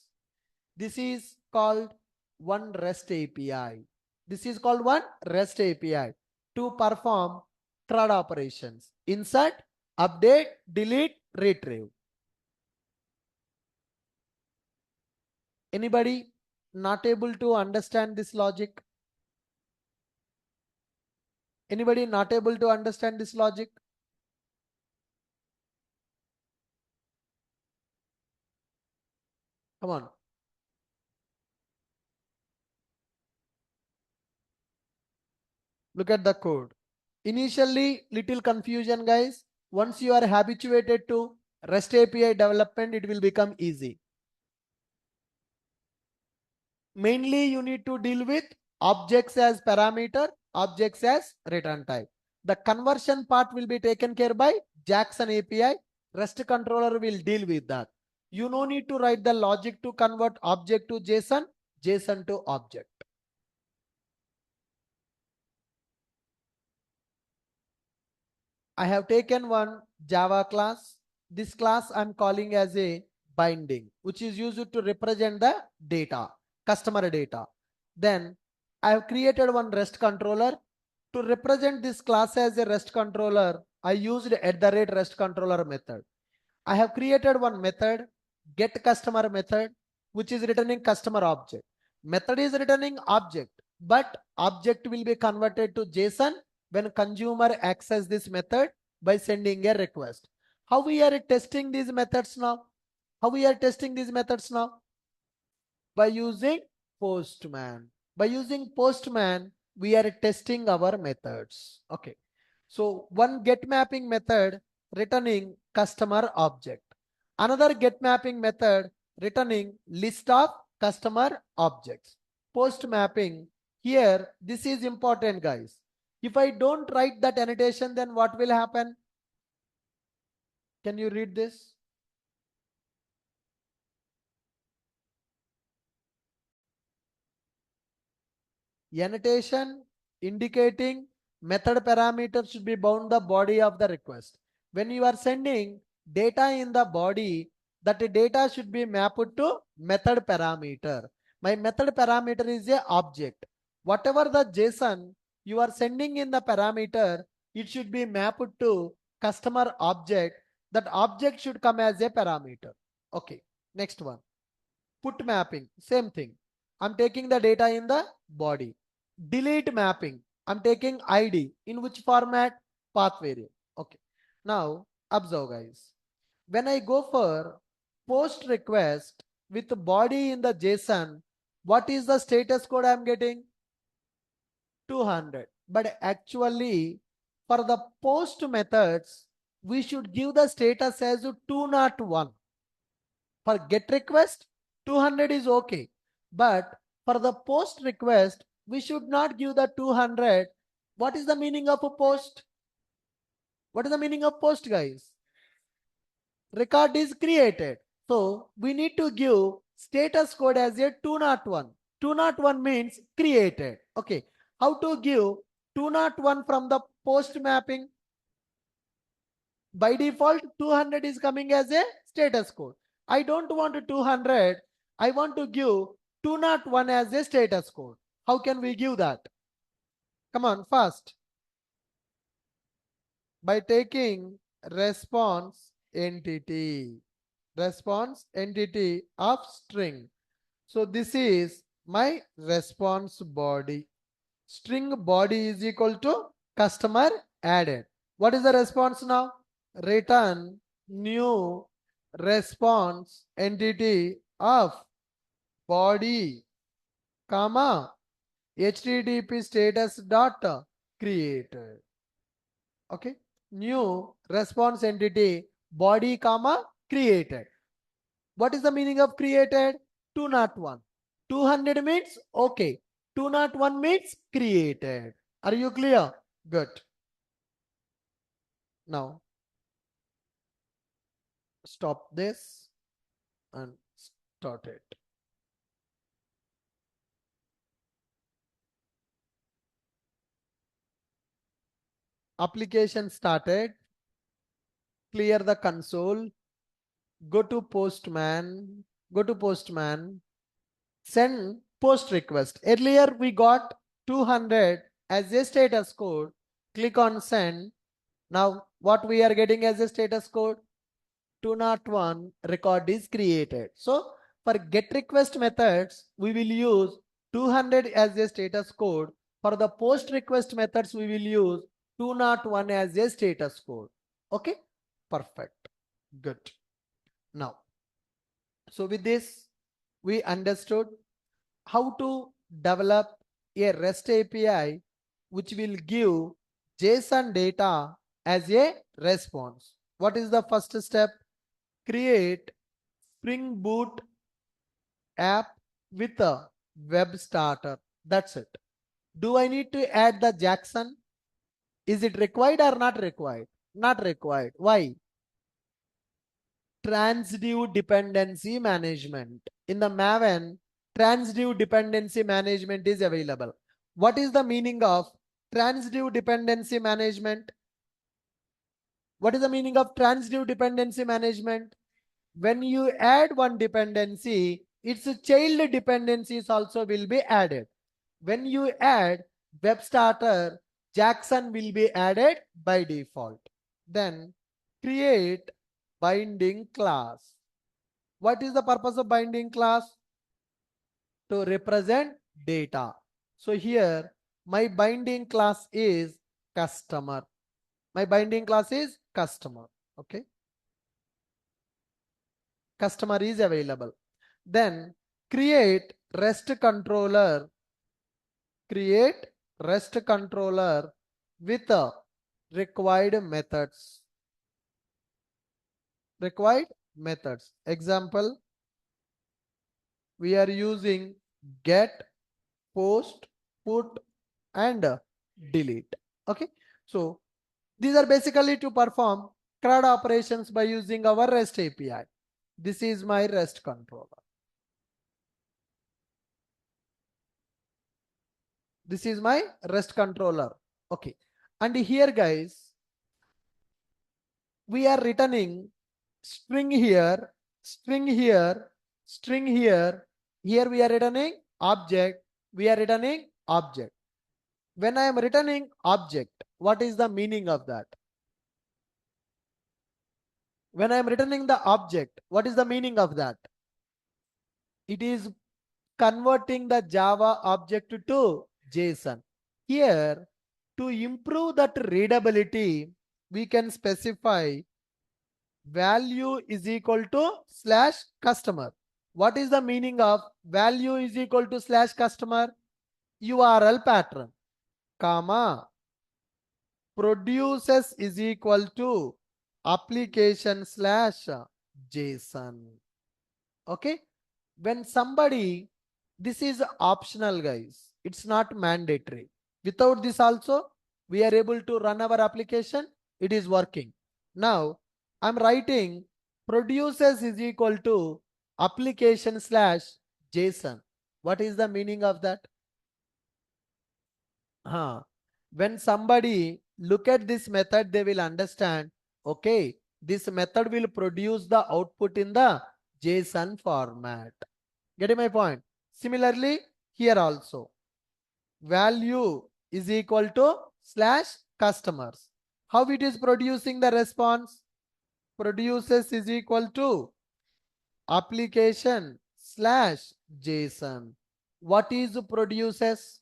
This is called one REST API. This is called one REST API to perform CRUD operations. Insert, update, delete, retrieve. Anybody not able to understand this logic? Anybody not able to understand this logic? Come on. Look at the code. Initially, little confusion, guys. Once you are habituated to REST API development, it will become easy. Mainly, you need to deal with objects as parameter, objects as return type. The conversion part will be taken care by Jackson API. REST controller will deal with that. You no need to write the logic to convert object to JSON, JSON to object. I have taken one Java class. This class I'm calling as a binding, which is used to represent the data, customer data. Then I have created one REST controller. To represent this class as a REST controller, I used @REST controller method. I have created one method, get customer method, which is returning customer object. Method is returning object, but object will be converted to JSON when consumer access this method by sending a request. How we are testing these methods now? How we are testing these methods now? By using Postman. By using Postman, we are testing our methods. Okay. So one get mapping method returning customer object. Another get mapping method returning list of customer objects. Post mapping. Here, this is important, guys. If I don't write that annotation, then what will happen? Can you read this? Annotation indicating method parameter should be bound the body of the request. When you are sending data in the body, that data should be mapped to method parameter. My method parameter is a object. Whatever the JSON you are sending in the parameter, it should be mapped to customer object. That object should come as a parameter. Okay, next one. Put mapping, same thing. I'm taking the data in the body. Delete mapping, I'm taking ID. In which format? Path variable. Okay. Now observe guys. When I go for post request with body in the JSON, what is the status code I'm getting? 200. But actually for the post methods, we should give the status as 201. For get request, 200 is okay. But for the post request, we should not give the 200. What is the meaning of a post? What is the meaning of post, guys? Record is created. So we need to give status code as a 201. 201 means created. Okay. How to give 201 from the post mapping? By default, 200 is coming as a status code. I don't want 200. I want to give 201 as a status code. How can we give that? Come on, fast. By taking response entity of string. So this is my response body. String body is equal to customer added. What is the response now? Return new response entity of body, comma, HTTP status dot created. Okay, new response entity body, comma, created. What is the meaning of created? 201. 200 means okay. 201 means created. Are you clear? Good. Now stop this and start it. Application started. Clear the console. Go to Postman. Send post request. Earlier we got 200 as a status code. Click on send. Now what we are getting as a status code? 201 record is created. So for get request methods, we will use 200 as a status code. For the post request methods, we will use 201 as a status code. Okay, perfect, good. Now, so with this, we understood how to develop a REST API which will give JSON data as a response. What is the first step? Create Spring Boot app with a web starter. That's it. Do I need to add the Jackson? Is it required or not required? Not required. Why? Transdiv dependency management. In the Maven, transdiv dependency management is available. What is the meaning of transdiv dependency management? What is the meaning of transdiv dependency management? When you add one dependency, its child dependencies also will be added. When you add web starter, Jackson will be added by default. Then create binding class. What is the purpose of binding class? To represent data. So here my binding class is customer. My binding class is customer. Okay. Customer is available. Then create REST controller. Create REST controller with required methods. Required methods. Example, we are using get, post, put, and delete. Okay. So these are basically to perform CRUD operations by using our REST API. This is my REST controller. This is my REST controller. Okay. And here guys, we are returning string here, string here, string here. Here we are returning object. We are returning object. When I am returning object, what is the meaning of that? When I am returning the object, what is the meaning of that? It is converting the Java object to JSON. Here, to improve that readability, we can specify value is equal to slash customer. What is the meaning of value is equal to slash customer? URL pattern, comma, produces is equal to application slash JSON. Okay. When somebody, this is optional guys, it's not mandatory. Without this also, we are able to run our application. It is working. Now, I'm writing produces is equal to application slash JSON. What is the meaning of that? When somebody look at this method, they will understand, okay, this method will produce the output in the JSON format. Getting my point? Similarly, here also, value is equal to slash customers. How it is producing the response? Produces is equal to application slash JSON. What is produces?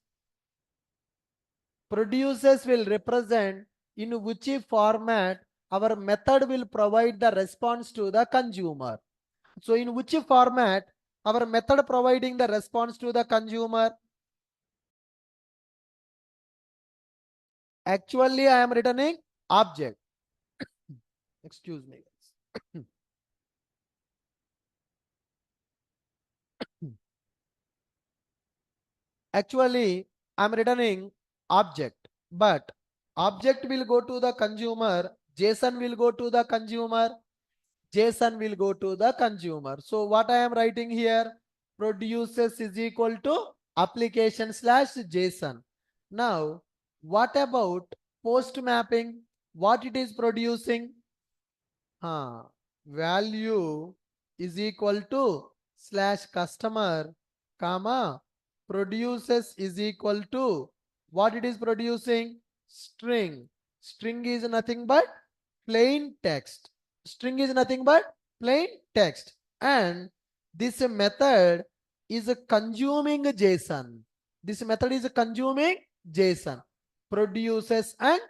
Produces will represent in which format our method will provide the response to the consumer. So in which format our method providing the response to the consumer? Actually, I am returning object. Excuse me. Actually, I am returning object, but object will go to the consumer, JSON will go to the consumer, JSON will go to the consumer. So what I am writing here, produces is equal to application slash JSON. Now, what about post mapping? What it is producing? Value is equal to slash customer, comma, produces is equal to what it is producing? String. String is nothing but plain text. String is nothing but plain text. And this method is consuming JSON. This method is consuming JSON. Produces and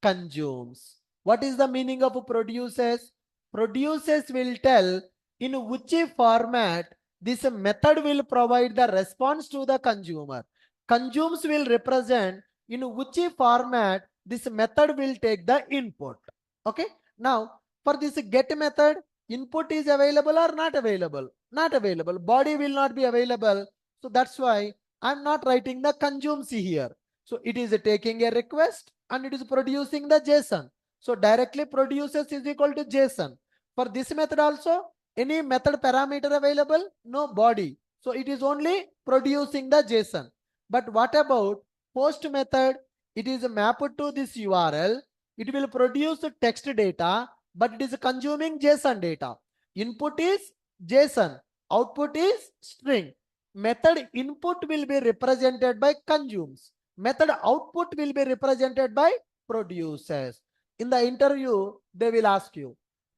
consumes. What is the meaning of produces? Produces will tell in which format this method will provide the response to the consumer. Consumes will represent in which format this method will take the input. Okay. Now, for this get method, input is available or not available? Not available. Body will not be available. So that's why I'm not writing the consumes here. So it is taking a request and it is producing the JSON. So directly produces is equal to JSON. For this method also, any method parameter available? No body. So it is only producing the JSON. But what about post method? It is mapped to this URL. It will produce text data, but it is consuming JSON data. Input is JSON. Output is string. Method input will be represented by consumes. Method output will be represented by produces. In the interview, they will ask you,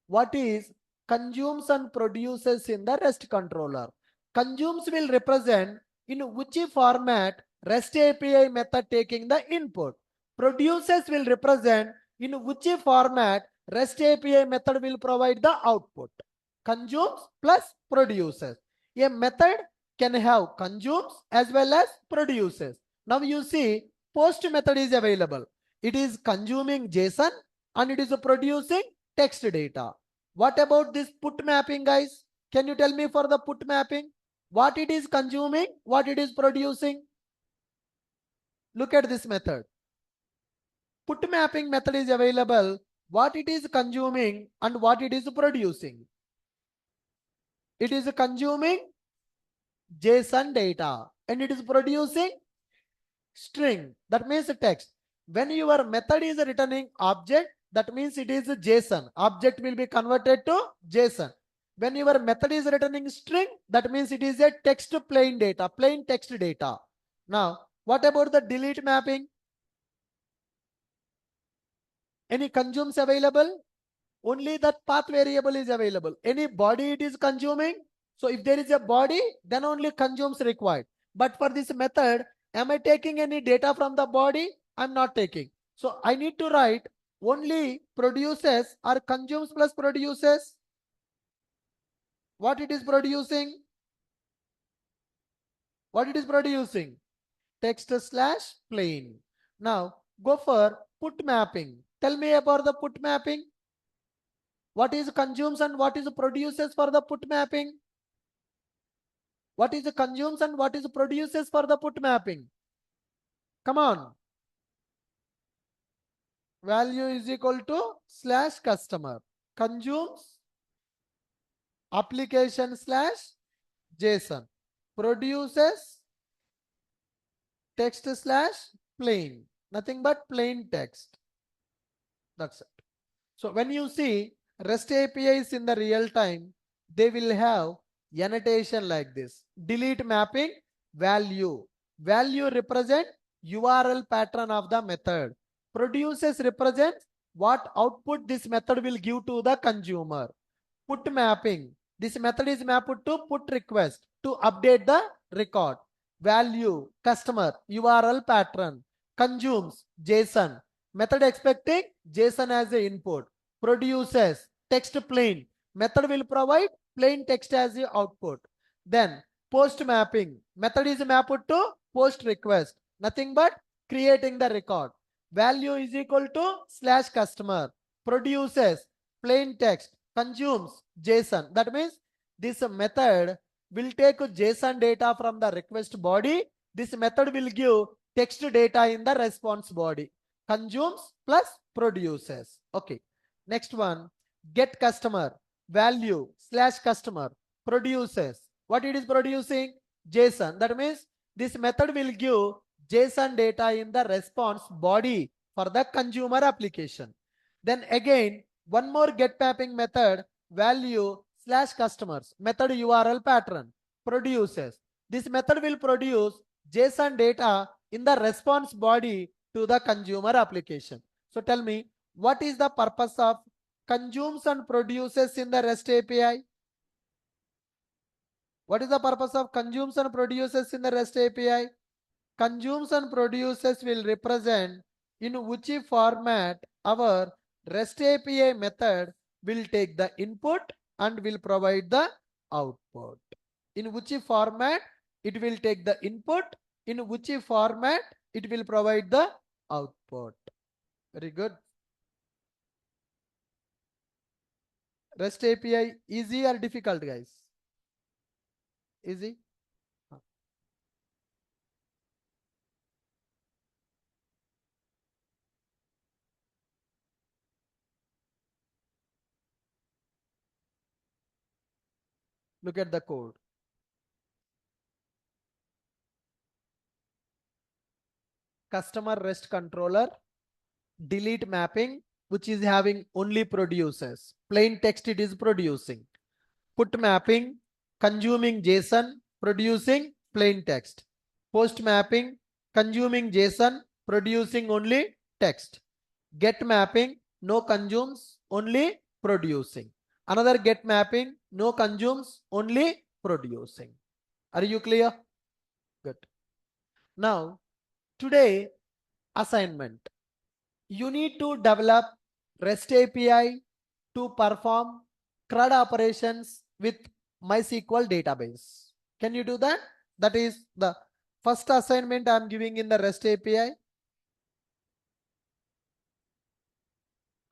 what is consumes and produces in the REST controller? Consumes will represent in which format REST API method taking the input. Produces will represent in which format REST API method will provide the output. Consumes plus produces. A method can have consumes as well as produces. Now you see post method is available. It is consuming JSON and it is producing text data. What about this put mapping guys? Can you tell me for the put mapping? What it is consuming, what it is producing? Look at this method. Put mapping method is available. What it is consuming and what it is producing? It is consuming JSON data and it is producing string, that means text. When your method is returning object, that means it is JSON. Object will be converted to JSON. When your method is returning string, that means it is a text plain data, plain text data. Now, what about the delete mapping? Any consumes available? Only that path variable is available. Any body it is consuming. So if there is a body, then only consumes required. But for this method, am I taking any data from the body? I'm not taking. So I need to write only produces or consumes plus produces. What it is producing? What it is producing? Text slash plain. Now go for put mapping. Tell me about the put mapping. What is consumes and what is produces for the put mapping? What is consumes and what is produces for the put mapping? Come on. Value is equal to slash customer. Consumes application slash JSON. Produces text slash plain. Nothing but plain text. That's it. So when you see REST APIs in the real time, they will have annotation like this. Delete mapping value. Value represent URL pattern of the method. Produces represents what output this method will give to the consumer. Put mapping. This method is mapped to put request to update the record. Value customer URL pattern. Consumes JSON. Method expecting JSON as the input. Produces text plain. Method will provide plain text as the output. Then post mapping. Method is mapped to post request. Nothing but creating the record. Value is equal to slash customer. Produces plain text. Consumes JSON. That means this method will take JSON data from the request body. This method will give text data in the response body. Consumes plus produces. Okay. Next one, get customer. Value slash customer. Produces. What it is producing? JSON. That means this method will give JSON data in the response body for the consumer application. Then again, one more get mapping method, value slash customers. Method URL pattern produces. This method will produce JSON data in the response body to the consumer application. So tell me, what is the purpose of consumes and produces in the REST API? What is the purpose of consumes and produces in the REST API? Consumes and produces will represent in which format our REST API method will take the input and will provide the output. In which format it will take the input, in which format it will provide the output. Very good. REST API easy or difficult, guys? Easy. Look at the code. Customer REST controller, delete mapping, which is having only produces. Plain text it is producing. Put mapping, consuming JSON, producing plain text. Post mapping, consuming JSON, producing only text. Get mapping, no consumes, only producing. Another get mapping, no consumes, only producing. Are you clear? Good. Now, today assignment. You need to develop REST API to perform CRUD operations with MySQL database. Can you do that? That is the first assignment I am giving in the REST API.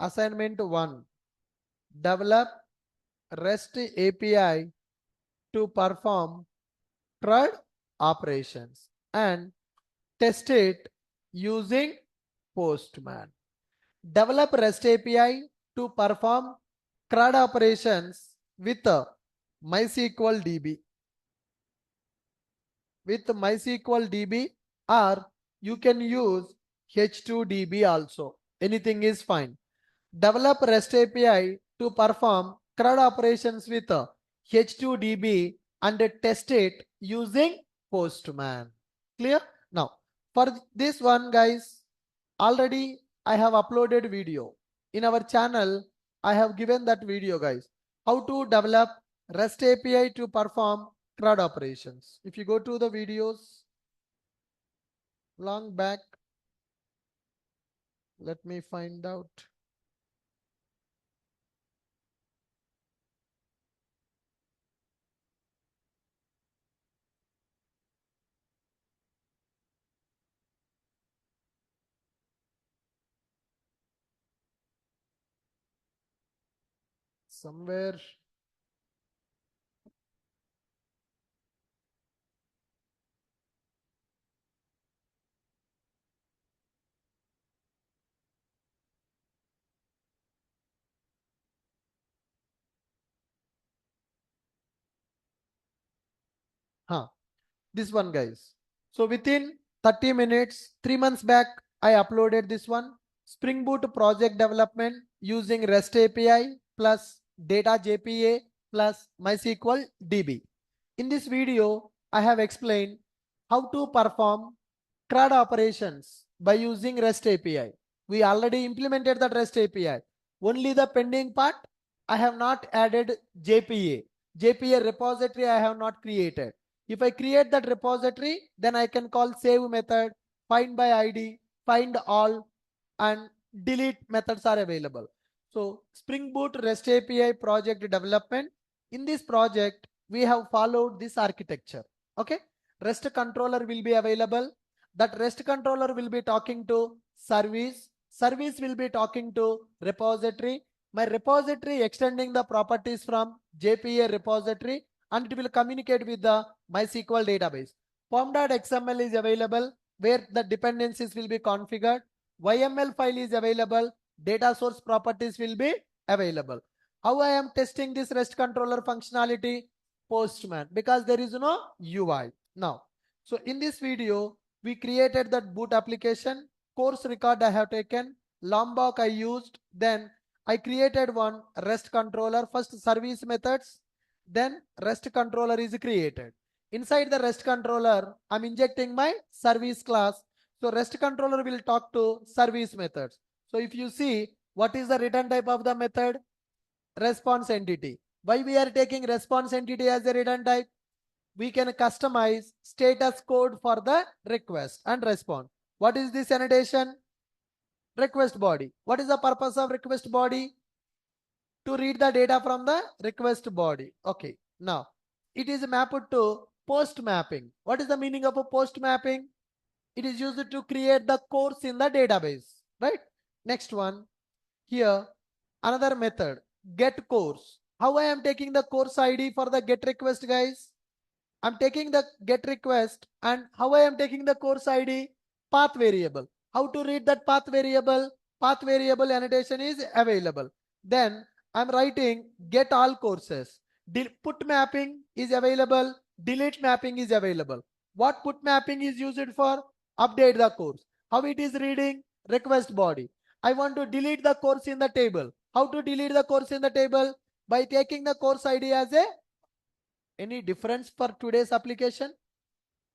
Assignment 1. Develop REST API to perform CRUD operations and test it using Postman. Develop REST API to perform CRUD operations with MySQL DB. With MySQL DB or you can use H2DB also. Anything is fine. Develop REST API to perform CRUD operations with H2DB and test it using Postman. Clear? Now, for this one, guys, already I have uploaded video. In our channel, I have given that video, guys. How to develop REST API to perform CRUD operations. If you go to the videos long back, let me find out. Somewhere. Huh. This one, guys. So within 30 minutes, 3 months back, I uploaded this one. Spring Boot project development using REST API plus data JPA plus MySQL DB. In this video, I have explained how to perform CRUD operations by using REST API. We already implemented that REST API. Only the pending part, I have not added JPA. JPA repository I have not created. If I create that repository, then I can call save method, find by ID, find all, and delete methods are available. So Spring Boot REST API project development. In this project, we have followed this architecture. Okay. REST controller will be available. That REST controller will be talking to service. Service will be talking to repository. My repository extending the properties from JPA repository, and it will communicate with the MySQL database. Form.xml is available where the dependencies will be configured. YML file is available. Data source properties will be available. How I am testing this REST controller functionality? Postman, because there is no UI. Now, so in this video, we created that boot application. Course record I have taken. Lombok I used. Then I created one REST controller. First service methods. Then REST controller is created. Inside the REST controller, I'm injecting my service class. So REST controller will talk to service methods. So if you see, what is the return type of the method? Response entity. Why we are taking response entity as a return type? We can customize status code for the request and response. What is this annotation? Request body. What is the purpose of request body? To read the data from the request body. Okay. Now, it is mapped to post mapping. What is the meaning of a post mapping? It is used to create the course in the database, right? Next one, here, another method, get course. How I am taking the course ID for the get request, guys? I'm taking the get request, and how I am taking the course ID? Path variable. How to read that path variable? Path variable annotation is available. Then I'm writing get all courses. Put mapping is available. Delete mapping is available. What put mapping is used for? Update the course. How it is reading? Request body. I want to delete the course in the table. How to delete the course in the table? By taking the course ID as a any difference for today's application?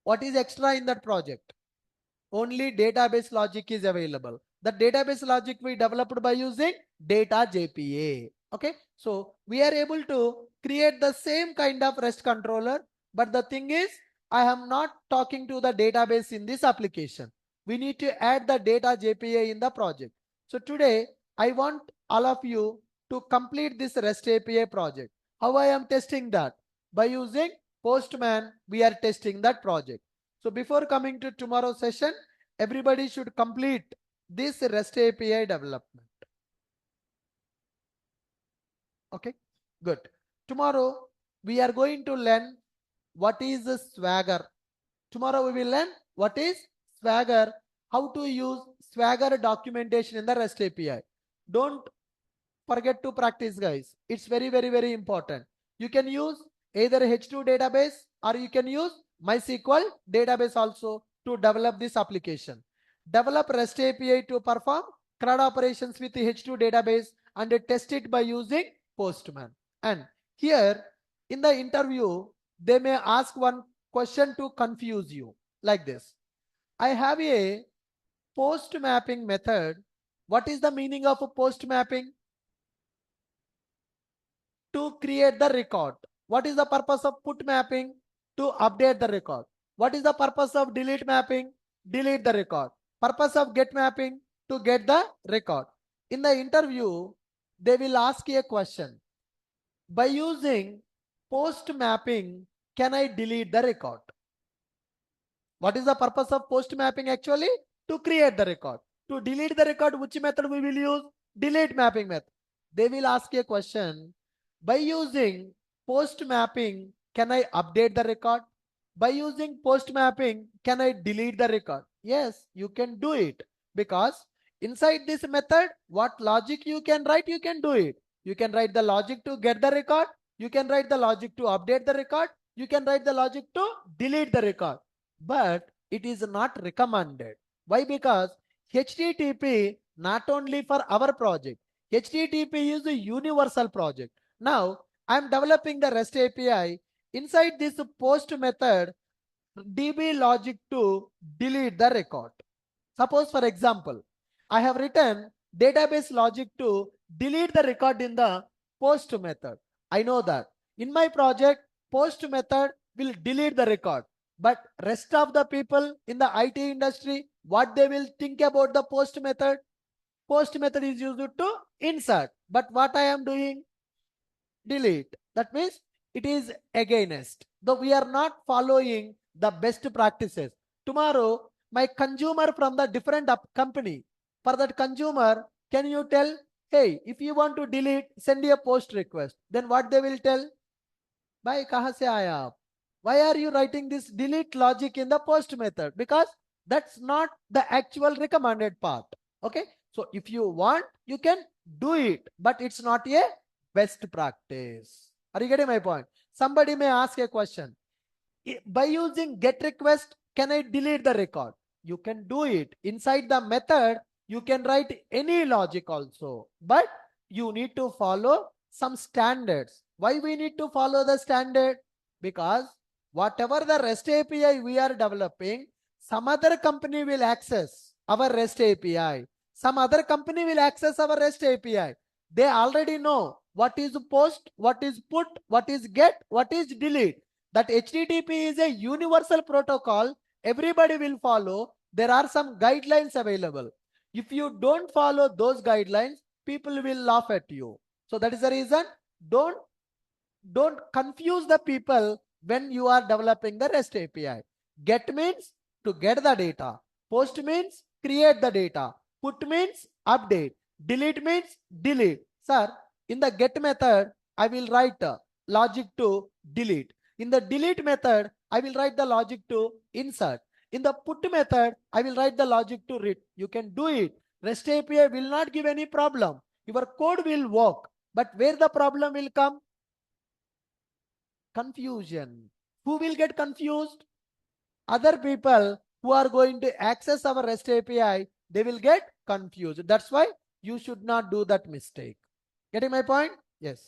What is extra in that project? Only database logic is available. The database logic we developed by using data JPA. Okay, so we are able to create the same kind of REST controller, but the thing is, I am not talking to the database in this application. We need to add the data JPA in the project. So today, I want all of you to complete this REST API project. How I am testing that? By using Postman, we are testing that project. So before coming to tomorrow's session, everybody should complete this REST API development. Okay, good. Tomorrow, we are going to learn what is a Swagger. Tomorrow, we will learn what is Swagger, how to use Swagger documentation in the REST API. Don't forget to practice, guys. It's very important. You can use either H2 database or you can use MySQL database also to develop this application. develop REST API to perform CRUD operations with the H2 database and test it by using Postman. And here in the interview, they may ask one question to confuse you like this. I have a post mapping method. What is the meaning of a post mapping? To create the record. What is the purpose of put mapping? To update the record. What is the purpose of delete mapping? Delete the record. Purpose of get mapping? To get the record. In the interview, they will ask you a question. By using post mapping, can I delete the record? What is the purpose of post mapping actually? To create the record. To delete the record, which method we will use? Delete mapping method. They will ask a question. By using post mapping, can I update the record? By using post mapping, can I delete the record? Yes, you can do it, because inside this method, what logic you can write, you can do it. You can write the logic to get the record. You can write the logic to update the record. You can write the logic to delete the record. But it is not recommended. Why? Because HTTP not only for our project. HTTP is a universal project. Now, I am developing the REST API. Inside this post method, DB logic to delete the record. Suppose, for example, I have written database logic to delete the record in the post method. I know that in my project, post method will delete the record. But rest of the people in the IT industry, what they will think about the post method? Post method is used to insert. But what I am doing? Delete. That means it is against. Though we are not following the best practices. Tomorrow, my consumer from the different company, for that consumer, can you tell, hey, if you want to delete, send a post request. Then what they will tell? Bhai, kahan se aaya aap? Why are you writing this delete logic in the post method? Because that's not the actual recommended path. Okay. So if you want, you can do it, but it's not a best practice. Are you getting my point? Somebody may ask a question. By using get request, can I delete the record? You can do it. Inside the method, you can write any logic also, but you need to follow some standards. Why we need to follow the standard? Because whatever the REST API we are developing, some other company will access our REST API. Some other company will access our REST API. They already know what is post, what is put, what is get, what is delete. That HTTP is a universal protocol. Everybody will follow. There are some guidelines available. If you don't follow those guidelines, people will laugh at you. So that is the reason. Don't confuse the people when you are developing the REST API. Get means to get the data. Post means create the data. Put means update. Delete means delete. Sir, in the get method, I will write logic to delete. In the delete method, I will write the logic to insert. In the put method, I will write the logic to read. You can do it. REST API will not give any problem. Your code will work. But where the problem will come? Confusion. Who will get confused? Other people who are going to access our REST API, they will get confused. That's why you should not do that mistake. Getting my point? Yes.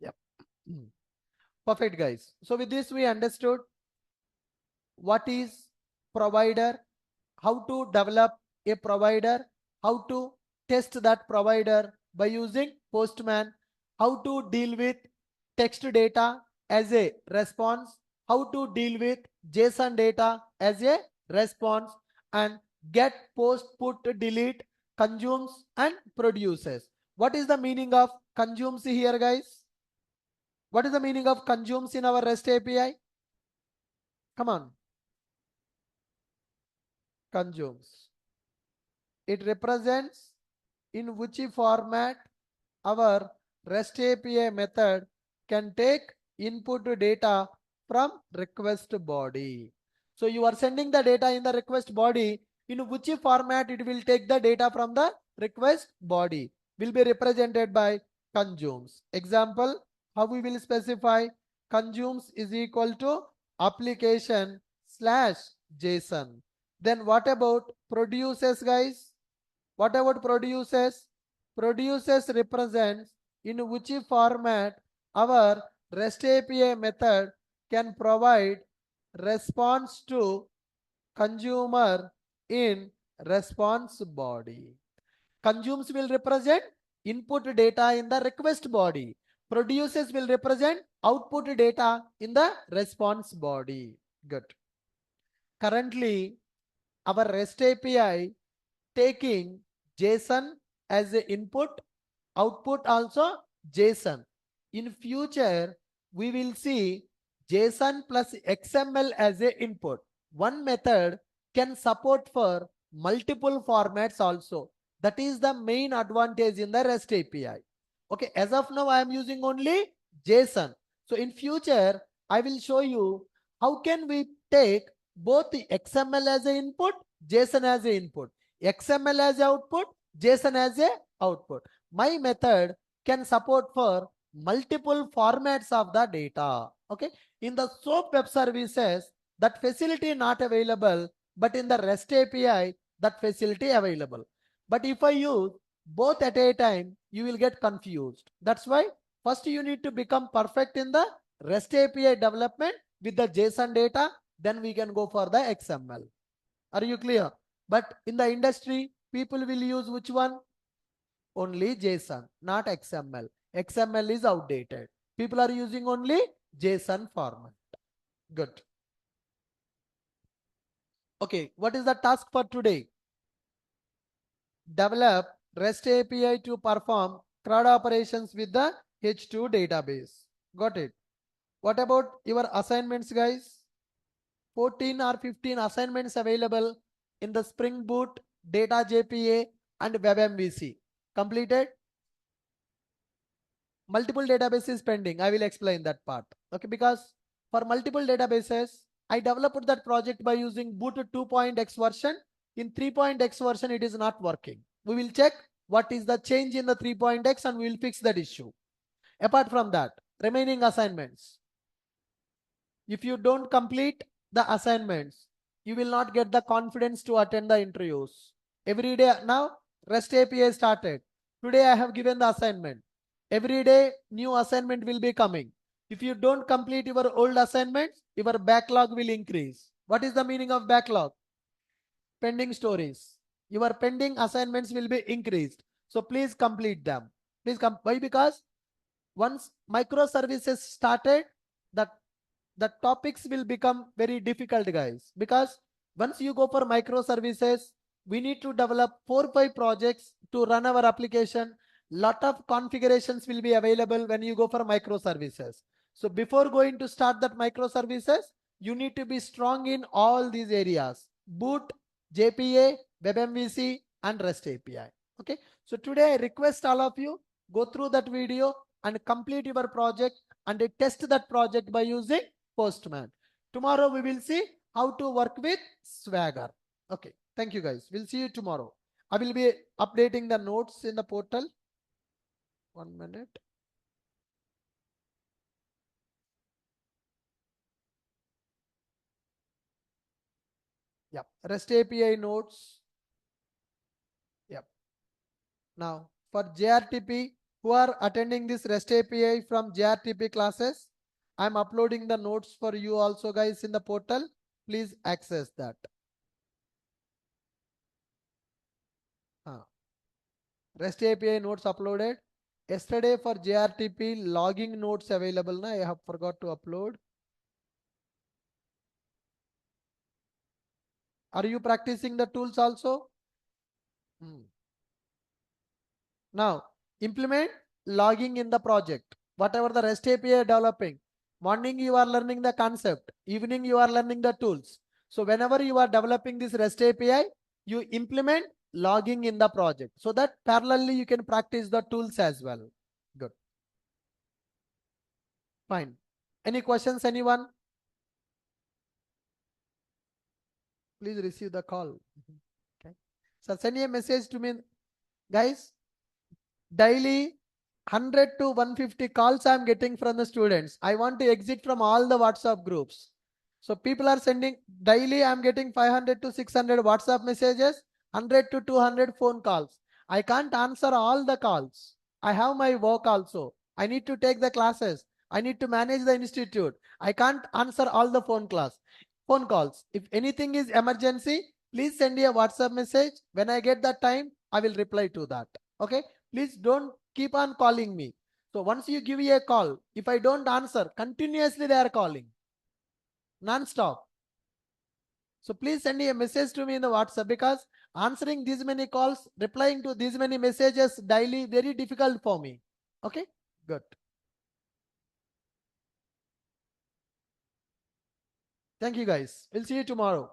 Yep. Perfect, guys. So with this, we understood what is provider, how to develop a provider, how to test that provider by using Postman, how to deal with text data as a response, how to deal with JSON data as a response, and get, post, put, delete, consumes, and produces. What is the meaning of consumes here, guys? What is the meaning of consumes in our REST API? Come on. Consumes. It represents in which format our REST API method can take input data from request body. So you are sending the data in the request body. In which format it will take the data from the request body will be represented by consumes. Example, how we will specify consumes is equal to application slash JSON. Then what about produces, guys? What about produces? Produces represents in which format our REST API method can provide response to consumer in response body. Consumes will represent input data in the request body. Produces will represent output data in the response body. Good. Currently, our REST API taking JSON as a input, output also JSON. In future, we will see JSON plus XML as a input. One method can support for multiple formats also. That is the main advantage in the REST API. Okay, as of now, I am using only JSON. So in future, I will show you how can we take both the XML as a input, JSON as a input. XML as output, JSON as a output. My method can support for multiple formats of the data. Okay. In the SOAP web services, that facility not available, but in the REST API, that facility available. But if I use both at a time, you will get confused. That's why first you need to become perfect in the REST API development with the JSON data. Then we can go for the XML. Are you clear? But in the industry, people will use which one? Only JSON, not XML. XML is outdated. People are using only JSON format. Good. Okay, what is the task for today? Develop REST API to perform CRUD operations with the H2 database. Got it. What about your assignments, guys? 14 or 15 assignments available in the Spring Boot, Data JPA, and WebMVC. Completed? Multiple databases pending. I will explain that part. Okay, because for multiple databases, I developed that project by using Boot 2.x version. In 3.x version, it is not working. We will check what is the change in the 3.x and we will fix that issue. Apart from that, remaining assignments. If you don't complete the assignments, you will not get the confidence to attend the interviews. Every day now, REST API started. Today I have given the assignment. Every day new assignment will be coming. If you don't complete your old assignments, your backlog will increase. What is the meaning of backlog? Pending stories. Your pending assignments will be increased. So please complete them. Please come. Why? Because once microservices started, the topics will become very difficult, guys. Because once you go for microservices, we need to develop 4-5 projects to run our application. Lot of configurations will be available when you go for microservices. So before going to start that microservices, you need to be strong in all these areas: Boot, JPA, WebMVC, and REST API. Okay. So today I request all of you go through that video and complete your project and test that project by using Postman. Tomorrow we will see how to work with Swagger. Okay. Thank you, guys. We'll see you tomorrow. I will be updating the notes in the portal. 1 minute. Yep. REST API notes. Yep. Now for JRTP, who are attending this REST API from JRTP classes, I'm uploading the notes for you also, guys, in the portal. Please access that. REST API notes uploaded. Yesterday for JRTP logging notes available. Na? I have forgot to upload. Are you practicing the tools also? Now implement logging in the project. Whatever the REST API developing. Morning you are learning the concept. Evening you are learning the tools. So whenever you are developing this REST API, you implement logging in the project so that parallelly you can practice the tools as well. Good. Fine. Any questions, anyone? Please receive the call. Okay. So send a message to me, guys. Daily 100 to 150 calls I am getting from the students. I want to exit from all the WhatsApp groups. So people are sending daily. I'm getting 500 to 600 WhatsApp messages, 100 to 200 phone calls. I can't answer all the calls. I have my work also. I need to take the classes. I need to manage the institute. I can't answer all the phone calls. If anything is emergency, please send me a WhatsApp message. When I get that time, I will reply to that. Okay. Please don't keep on calling me. So once you give me a call, if I don't answer, continuously they are calling non-stop. So please send me a message to me in the WhatsApp, because answering these many calls, replying to these many messages daily, very difficult for me. Okay, good. Thank you guys. We'll see you tomorrow.